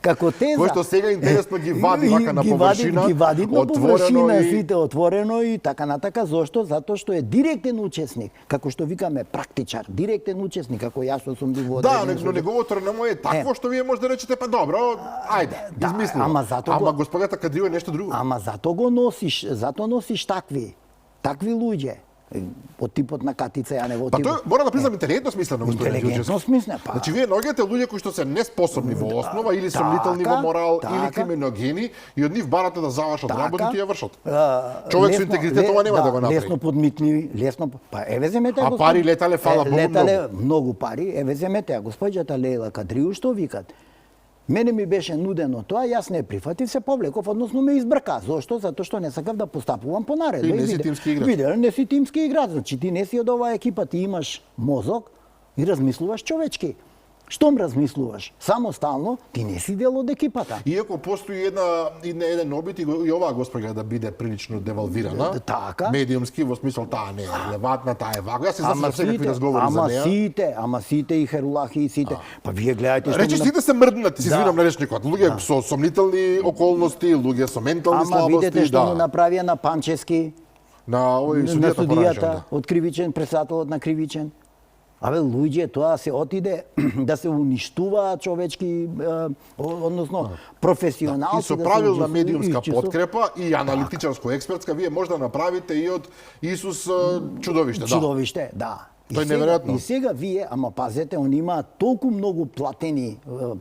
Како теза. Кој што сега интересно ги вади вака на површина, ги вади на површина, сите отворено и така натака. Зошто? Затоа што е директен учесник, како што викаме практичар, директен учесник, како јас што сум бил во Да, но неговото реноме е такво што вие може да речете, па добро, ајде, измислимо. Ама господата Кадрио е нешто друго. Ама зато го носиш, зато носиш такви луѓе. Од типот на Катица Јанева. Па тој мора да признам интелигентно смислено, господин Ѓурѓевски. Интелигентно смислено, па. Значи вие наоѓате луѓе кои што се неспособни во основа или сомнителни во морал или криминогени и од нив барате да завршат работите и ја вршат. Човек со интегритет ова нема да го направи. Лесно подмитливи, па еве земете. А пари летале, фала Богу, летале многу пари, еве земете, а госпоѓата Лејла Кадриу што викат? Мене ми беше нудено тоа, јас не прифатив, се повлеков, односно ме избрка. Зошто? Затоа што не сакав да постапувам по наредба. И не си тимски играч. Виделе, не си тимски играч, значи ти не си од оваа екипа, ти имаш мозок и размислуваш човечки. Штом размислуваш самостално, ти не си дел од екипата. Иако постои еден обид и оваа госпоѓа да биде прилично девалвирана, медиумски во смисол таа не е релевантна, таа е вака. Јас се заслушав секакви разговори за неа. Ама сите и Херулахи и сите. Па вие гледајте што речи сите се мрднати, се извинам на речникот. Луѓе со сомнителни околности, луѓе со ментални слабости, Ама видете што му направија на Панчевски, на судијата од Кривичен, председателот на Кривичен. Абе, луѓе, тоа се отиде да се уништува човечки, односно професионалци. И со да правилна медиумска подкрепа и аналитичарско-експертска, вие може да направите и од Исус чудовиште. Чудовиште, да. Тоа е неверојатно. И сега вие, ама пазете, они имаат толку многу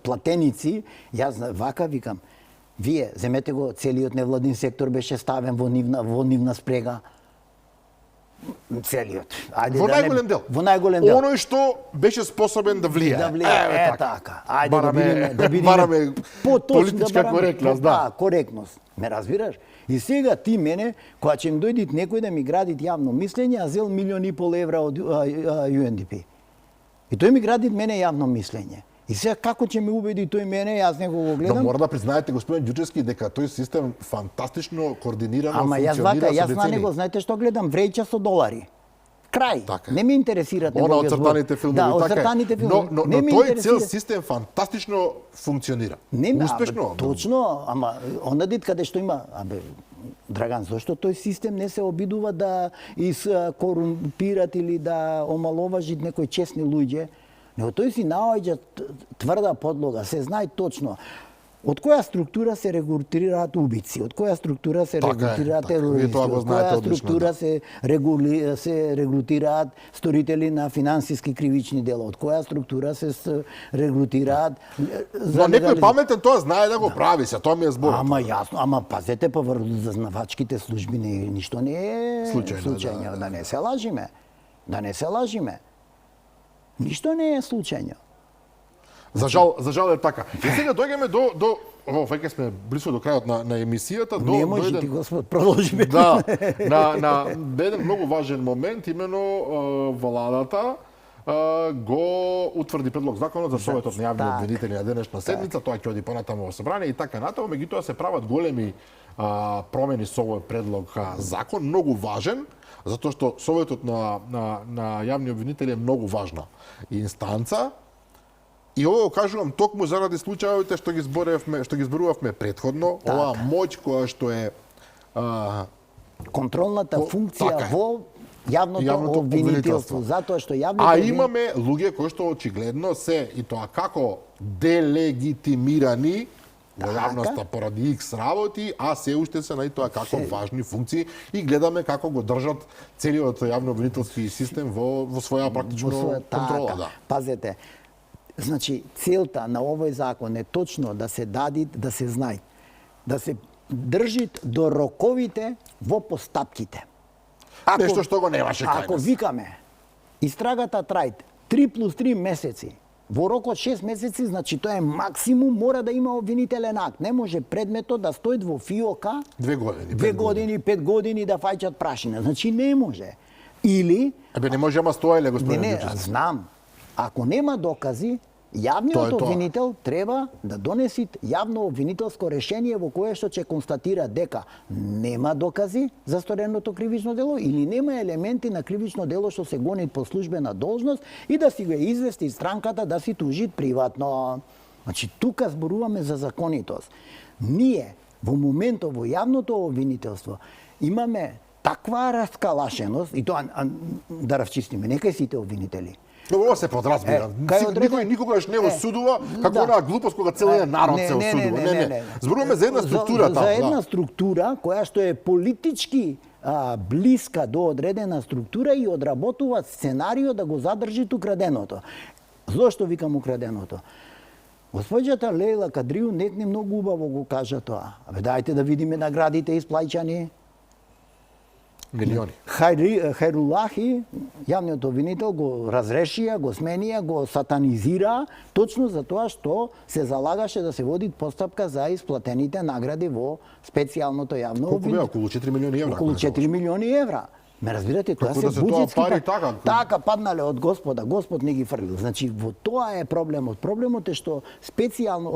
платеници, јас вака викам, вие земете го, целиот невладин сектор беше ставен во нивна спрега. Целиот. Ајде, во најголем дел. Во најголем дел. Оној што беше способен да влијае. Да влијае, така. Ајде да бидеме бараме политичка коректност, да. Коректност. Ме разбираш? И сега ти мене, кога ќе ми дојдит некој да ми градит јавно мислење, а зел 1,5 милион евра од UNDP. И тој ми градит мене јавно мислење. И сега како ќе ме убеди тој мене, јас него го гледам. Но мора да признаете, господин Ѓучевски, дека тој систем фантастично координирано функционира. Ама јас на него, знаете што гледам? Вреќа со долари. Крај. Така. Не ме интересираат Она оцртаните филмови, да, така оцртаните филмови. Но тој цел систем фантастично функционира. Успешно. Точно, ама онадит каде што има, Драган, зошто тој систем не се обидува да искорумпират или да омаловажи некои честни луѓе? Но тој си наоѓа тврда подлога, се знае точно од која структура се регрутираат убици, од која структура се регрутираат терористи, од која структура се регрутираат сторители на финансиски кривични дела, од која структура се регрутираат Но некој паметен тоа знае да го прави, се тоа ми е зборот. Ама јасно, ама пазете, па врз зазнавачките служби ништо не е случајно, да не се лажиме. Да не се лажиме. Ништо не е случајно. За жал е така. И сега доаѓаме до веќе сме близко до крајот на емисијата, Не може ти, Господ, продолжиме. Да, на еден многу важен момент, имено владата го утврди предлог законот за Советот на јавни обвинители на денешна седница, тоа ќе оди понатаму во собрание и така натаму, меѓутоа се прават големи промени со овој предлог закон, многу важен, затоа што Советот на јавни обвинители е многу важна инстанца. И ово кажувам токму заради случајовите што ги зборувавме претходно, оваа моќ која што е контролната функција во јавното обвинителство, затоа што јавното имаме луѓе кои што очигледно се и тоа како делегитимирани во јавноста поради X работи, а се уште се на тоа како важни функции и гледаме како го држат целиот јавно обвинителски систем во своја практично контрола. Да. Пазете, значи целта на овој закон е точно да се дади, да се знае, да се држи до роковите во постапките. Нешто што го немаше кај нас. Ако викаме истрагата трај 3+3 месеци, во рок од 6 месеци, значи тоа е максимум, мора да има обвинителен акт. Не може предметот да стои во фиока 2 години, 5 години да фаќат прашина. Значи не може. Или не може ама стоеле, господин Не, знам. Ако нема докази, јавниот обвинител треба да донеси јавно обвинителско решение во кое што ќе констатира дека нема докази за стореното кривично дело или нема елементи на кривично дело што се гони по службена должност и да си го извести странката да си тужи приватно. Значи, тука зборуваме за законитост. Ние, во моментот во јавното обвинителство, имаме таква раскалашеност, и тоа да равчистиме, нека сите обвинители. Ова се подразбира. Никој никогаш не осудува како онаа глупост кога целиот народ се осудува. Не. Зборуваме за една структура за една структура која што е политички блиска до одредена структура и одработува сценарио да го задржи украденото. Зошто викам украденото? Госпоѓата Лејла Кадрију некни многу убаво го кажа тоа. Дајте да видиме наградите исплаќани. Милиони. Хајрулахи, јавниот обвинител, го разрешија, го сменија, го сатанизира, точно за тоа што се залагаше да се води постапка за исплатените награди во специјалното јавно обвинителство. Околу 4 милиони евра. Околу 4 милиони евра. Ме разбирате, тоа се буџетски така паднале од Господа, Господ не ги фрлил. Значи во тоа е проблемот. Проблемот е што специјално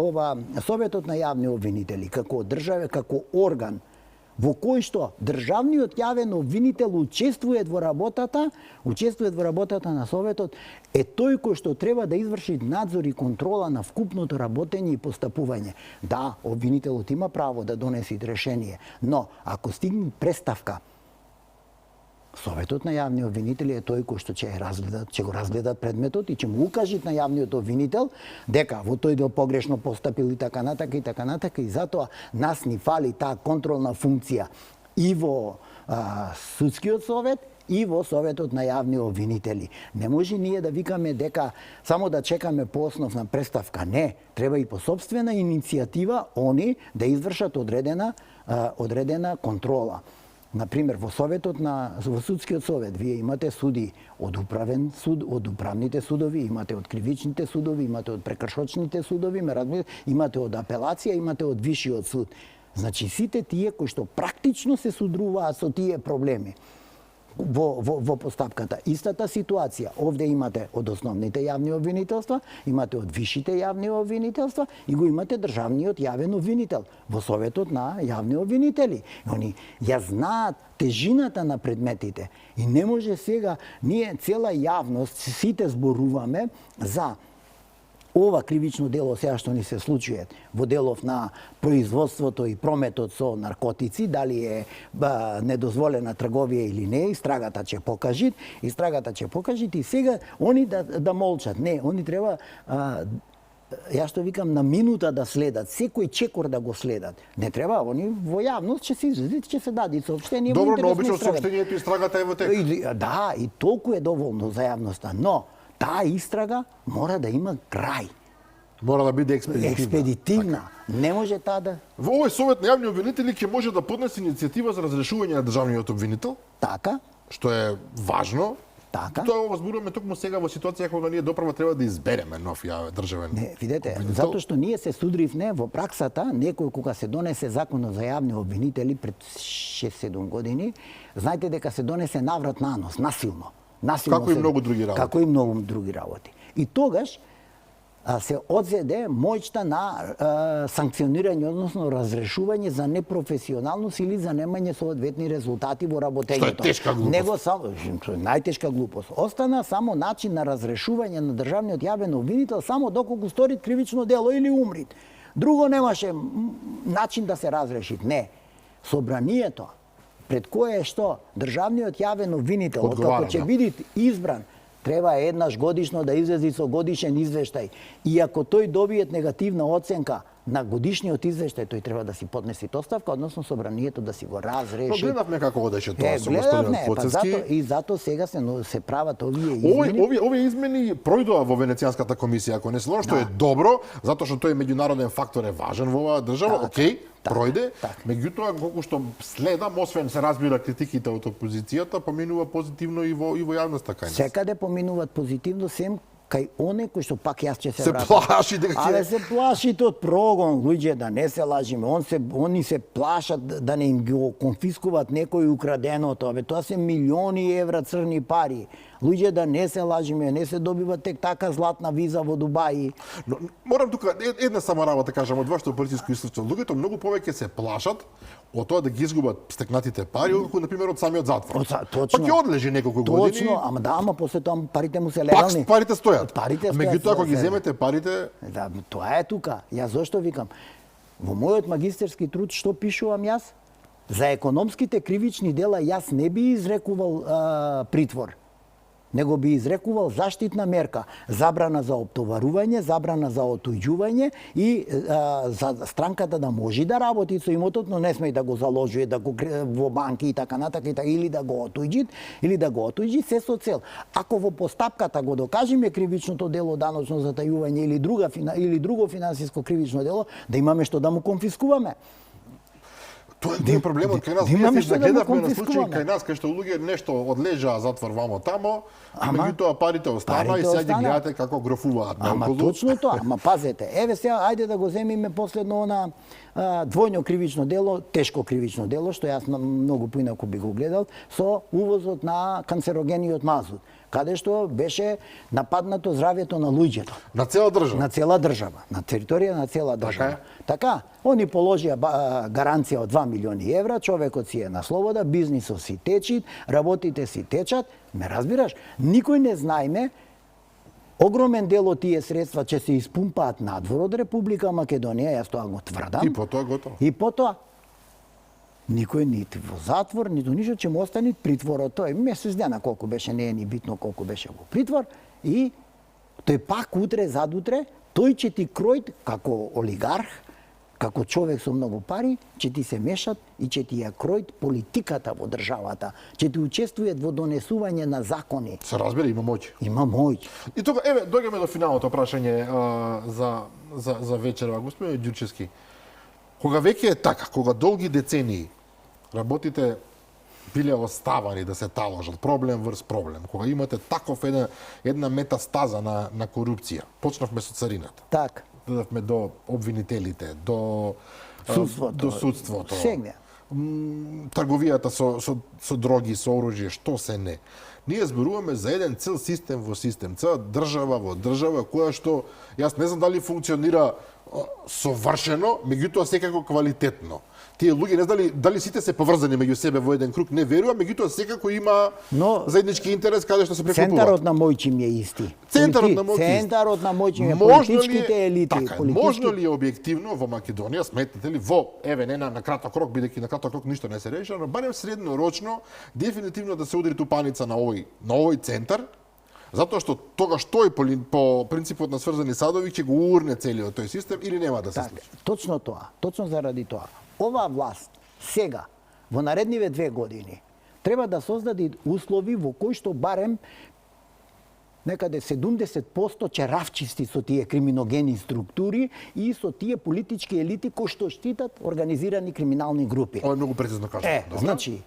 Советот на јавни обвинители како држава, како орган во кој што државниот јавен обвинител учествува во работата на Советот, е тој кој што треба да изврши надзор и контрола на вкупното работење и постапување. Да, обвинителот има право да донеси решение, но ако стигне преставка Советот на јавни обвинители е тој кој што ќе го разгледат предметот и ќе му укажат на јавниот обвинител дека во тој дел погрешно постапил и така натака и затоа нас ни фали таа контролна функција и во судскиот совет и во Советот на јавни обвинители. Не може ние да викаме дека само да чекаме по основна преставка. Не, треба и по собствена иницијатива они да извршат одредена контрола. Например, во судскиот совет вие имате суди од управен суд, од управните судови, имате од кривичните судови, имате од прекршочните судови, имате од апелација, имате од вишиот суд. Значи сите тие кои што практично се судруваат со тие проблеми во постапката. Истата ситуација. Овде имате од основните јавни обвинителства, имате од вишите јавни обвинителства и го имате државниот јавен обвинител во Советот на јавни обвинители. Они ја знаат тежината на предметите и не може сега ние цела јавност сите зборуваме за ова кривично дело сега што ни се случува во делов на производството и прометот со наркотици, дали е недозволена трговија или не, истрагата ќе покажи, и сега они да молчат. Не, они треба јас што викам на минута да следат, секој чекор да го следат. Не треба, они во јавност ќе се излезат, ќе се даде соопштение. Добро, но обично соопштението и истрагата е во тек. Да, и толку е доволно за јавноста, но таа истрага мора да има крај. Мора да биде експедитивна. Не може таа да... Во овој Совет на јавни обвинители ќе може да поднесе иницијатива за разрешување на државниот обвинител. Така. Што е важно. Така. Тоа го зборуваме токму сега во ситуација кога ние доправа треба да избереме нов државен. Не, видете, затоа што ние се судривме во праксата, некој кога се донесе законот за јавни обвинители пред 6-7 години, знаете дека се донесе наврат на нос, насилно. Како и многу други работи. Како и многу други работи. И тогаш се одзеде моќта на санкционирање, односно разрешување за непрофесионалност или за немање соодветни резултати во работењето. Што е тешка глупост. Најтешка глупост. Остана само начин на разрешување на државниот јавен обвинител само доколку сторит кривично дело или умрит. Друго немаше начин да се разреши. Не. Собранието пред кое е што државниот јавен обвинител, како ќе биде избран, треба еднаш годишно да излезе со годишен извештај. И ако тој добие негативна оценка на годишниот извештај, тој треба да си поднесе оставка, односно собранието да си го разреши. Но гледавме како одеше тоа со господин Поцевски. И зато сега се прават овие измени. Овие измени пројдоа во Венецијанската комисија, ако не се лошо, што е добро, затоа што тој меѓународен фактор е важен во оваа држава. Океј, пројде. Меѓутоа, колку што следам, освен се разбира критиките од опозицијата, поминува позитивно и во јавноста кај нас. Секаде поминуваат позитивно, сем кај оне кој што пак јас ќе се вратам. Се плаши дека ќе... Але се плашите од прогон, луѓе, да не се лажиме. Они се плашат да не им го конфискуваат некој украденото. Тоа се милиони евра црни пари. Луѓе, да не се лажиме, не се добива тек така златна виза во Дубај. Но, морам тука една само работа кажам од вашето полициско искуство. Луѓето многу повеќе се плашат од тоа да ги изгубат стекнатите пари, отколку на пример од самиот затвор. Точно. Па ќе одлежи неколку години. Точно, ама после тоа парите му се легални. Пак парите стојат. Парите стојат. Меѓутоа ако ги земете парите, да, тоа е тука. Јас зошто викам? Во мојот магистерски труд што пишувам јас? За економските кривични дела јас не би изрекувал притвор, него би изрекувал заштитна мерка, забрана за оптоварување, забрана за отуѓување и за странката да може да работи со имотот, но не сме да го заложува да го во банки и така натака, или да го отуѓи, се со цел. Ако во постапката го докажеме кривичното дело даночно затајување или друго финансиско кривично дело, да имаме што да му конфискуваме. Тоа е проблемот кај нас. Ние се гледавме на случаи кај нас кај што луѓе нешто одлежаа затвор вамо тамо, меѓутоа парите останаа и сега ги гледате како грофуваат наоколу. Ама точно тоа, ама пазете. Еве сега ајде да го земиме последно на двојно кривично дело, тешко кривично дело, што јас многу поинаку би го гледал, со увозот на канцерогениот мазут, каде што беше нападнато здравјето на луѓето. На цела држава? На цела држава, на територија на цела држава. Така, они положија гаранција од 2 милиони евра, човекот си е на слобода, бизнисот си течи, работите си течат, ме разбираш? Никој не знаеме, огромен дел од тие средства ќе се испумпаат надвор од Република Македонија, јас тоа го тврдам. И потоа готово. И потоа Никој нити во затвор, ниту ништо, ќе му остане притворот. Тој месец дена колку беше, не е ни битно колку беше во притвор, и тој пак утре, задутре, тој ќе ти кројт како олигарх, како човек со многу пари, ќе ти се мешат и ќе ти ја кројт политиката во државата, ќе ти учествуваат во донесување на закони. Се разбира, има моќ. Има моќ. И тога, еве, дојгаме до финалното прашање за вечерва, господин Ѓурчевски. Кога веќе е така, кога долги децении работите биле оставани да се таложат проблем врз проблем, кога имате таков една метастаза на корупција, почнавме со царината. Така. Додавме до обвинителите, до судството. Сегне. Трговијата со дроги, со оружје, што се не. Ние зборуваме за еден цел систем во систем, цела држава во држава, која што, јас не знам дали функционира совршено, меѓутоа секако квалитетно. Тие луѓе не знам дали сите се поврзани меѓу себе во еден круг, не верувам, меѓутоа секако има заеднички интерес каде што се прекупуваат. Центарот на моќи ми е исти. Центарот на моќи. Центарот на моќи ми е политичките елити. Така, можно ли е објективно во Македонија, сметнете ли, еве не на краток рок, бидејќи на краток рок ништо не се решава, но барем среднорочно дефинитивно да се удри тупаница на овој центар, затоа што тогаш тој по принципот на сврзани садови ќе го урне целиот тој систем или нема да се случи. Точно тоа, точно заради тоа. Оваа власт сега во наредниве 2 години треба да создаде услови во кои што барем некаде 70% ќе равчисти со тие криминогени структури и со тие политички елити кои што штитат организирани криминални групи. Ова е многу прецизно кажано. Значи,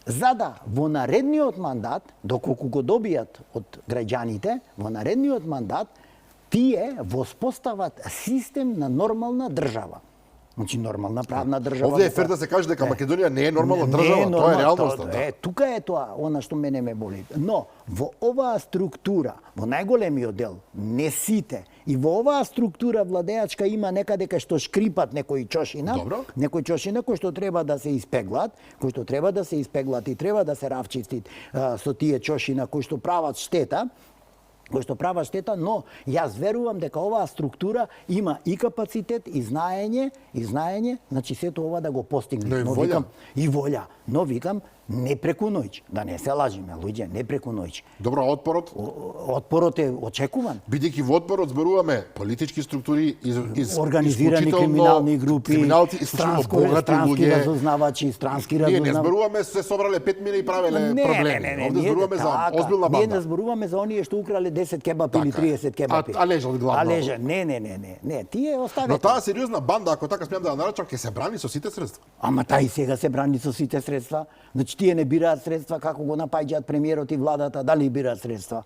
за да во наредниот мандат, доколку го добијат од граѓаните, во наредниот мандат тие воспостават систем на нормална држава. Значи нормална правна држава. Овде е фер да се каже дека Македонија не е нормална држава, тоа е реалноста. Тука е тоа, она што мене ме боли. Но во оваа структура, во најголемиот дел, не сите, и во оваа структура владеачка има некаде кај што шкрипат некои чошина, некои чошина кои што треба да се испеглат, и треба да се равчистит со тие чошина кои што прават штета, но јас верувам дека оваа структура има и капацитет, и знаење, значи сето ова да го постигне. И волја. Но викам, не преку ноќ, да не се лажиме, луѓе, не преку ноќ. Добро, отпорот? Отпорот е очекуван. Бидејќи во отпорот зборуваме политички структури из организирани криминални групи, криминалци исклучително богати луѓе, разузнавачи, странски разузнавачи. Ние не зборуваме се собрале 5 мина и правеле проблеми. Овде зборуваме за озбилна банда. Ние не зборуваме за оние што украле 10 кебапи или 30 кебапи. А лежат главно. Не, тие оставете. Но таа сериозна банда, ако така смеам да ја наречам, ќе се брани со сите средства. Ама тај сега се брани со сите средства. Значи тие не бираат средства како го напаѓаат премиерот и владата, дали бираат средства?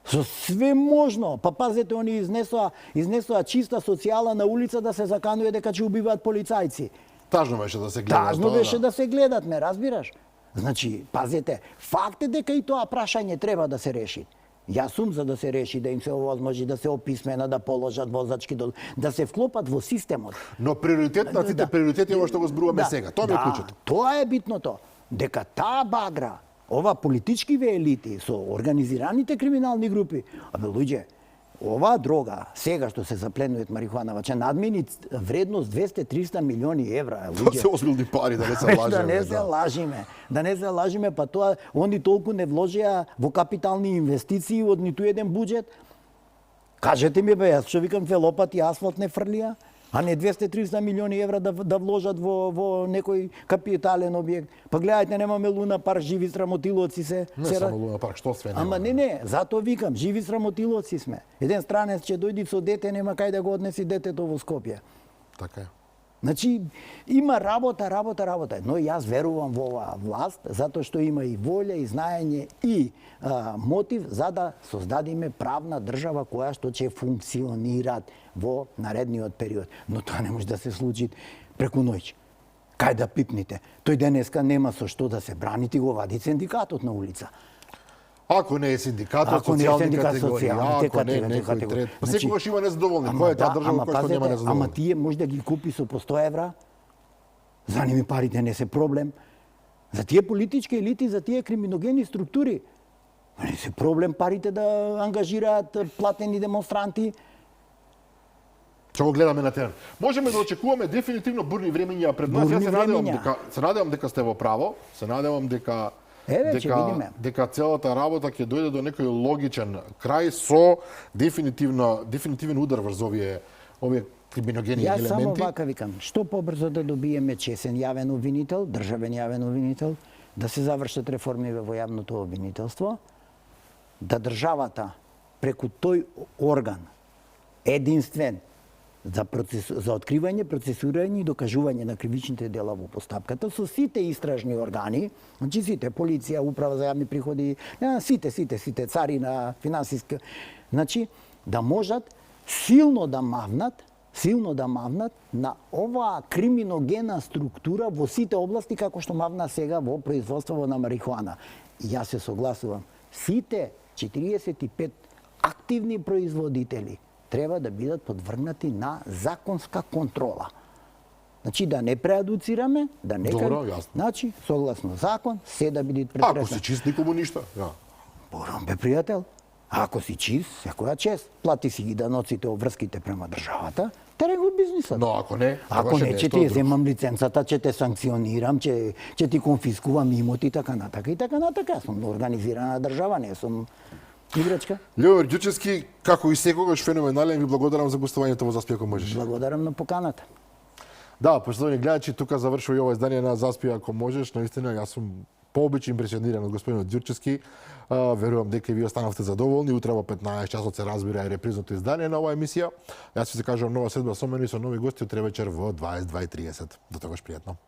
Со све можно. Па пазете, они изнесоа чиста социјала на улица да се заканува дека ќе убиваат полицајци. Тажно беше да се гледат. Тажно беше да се гледат, ме разбираш? Значи, пазете, факт е дека и тоа прашање треба да се реши. Јас сум за да се реши, да им се овозможи да се описмена, да положат возачки, да се вклопат во системот. Но приоритет на сите приоритети е ова што го зборуваме сега. Тоа е клучето. Тоа е битното. Дека таа багра, ова политичкиве елити со организираните криминални групи, луѓе, оваа дрога, сега што се запленуваат марихуанава, ќе надмени вредност 200-300 милиони евра. Тоа се озбилни пари, да не се лажиме. Да не се лажиме, па тоа, они толку не вложија во капитални инвестиции од ниту еден буџет. Кажете ми, јас што викам, велопат и асфалт не фрлија, а не 200-300 милиони евра да вложат во некој капитален објект. Па гледајте, немаме Луна парк, живи срамотилоци се. Не само Луна парк, што све нема. Ама не, затоа викам, живи срамотилоци сме. Еден странец ќе дојди со дете, нема кај да го однеси детето во Скопје. Така е. Значи, има работа, но јас верувам во оваа власт, затоа што има и волја, и знаење, и мотив за да создадиме правна држава која што ќе функционира во наредниот период. Но тоа не може да се случи преку ноќ. Кај да пипните? Тој денеска нема со што да се брани, ти го вади синдикатот на улица. Ако не е синдикатот, социјални категории, ако не е некој трет. Па секогаш има незадоволни. Која е таа држава која што нема незадоволни? Ама тие може да ги купи со по 100 евра. За ними парите не се проблем. За тие политички елити, за тие криминогени структури, не се проблем парите да ангажираат платени демонстранти. Што го гледаме на терен. Можеме да очекуваме дефинитивно бурни времиња пред нас. Бурни Јас се надевам дека сте во право, се надевам дека дека целата работа ќе дојде до некој логичен крај со дефинитивен удар врз овие криминогени елементи. Јас само вака викам, што побрзо да добиеме чесен јавен обвинител, државен јавен обвинител, да се завршат реформи во јавното обвинителство, да државата преку тој орган единствен за откривање, процесирање и докажување на кривичните дела во постапката со сите истражни органи, значи сите полиција, управа за јавни приходи, сите царина, финансиска, значи да можат силно да мавнат на оваа криминогена структура во сите области како што мавна сега во производство на марихуана. И јас се согласувам, сите 45 активни производители треба да бидат подвргнати на законска контрола. Значи да не преадуцираме, да не значи согласно закон се да бидат претреснати. Ако си чист, никому ништо. Борам бе, пријател. Ако си чист, секоја чест, плати си ги даноците, обврските према државата, терен го бизнисот. Но ако не, ќе ти земам лиценцата, ќе те санкционирам, ќе ти конфискувам имот и така натака. Јас сум организирана држава, не сум играчка. Љубомир Ѓурчевски, како и секогаш феноменален, ви благодарам за гостувањето во Заспи ако можеш. Благодарам на поканата. Да, поштовани гледачи, тука завршува и ова издание на Заспи ако можеш. Наистина, јас сум пообично импресиониран од господинот Ѓурчевски. Верувам дека и ви останавте задоволни. Утре во 15 часот се разбира и репризното издание на оваа емисија. Јас ви се кажувам нова седба со мене и со нови гости утре вечер во 22:30. До тогаш пријатно.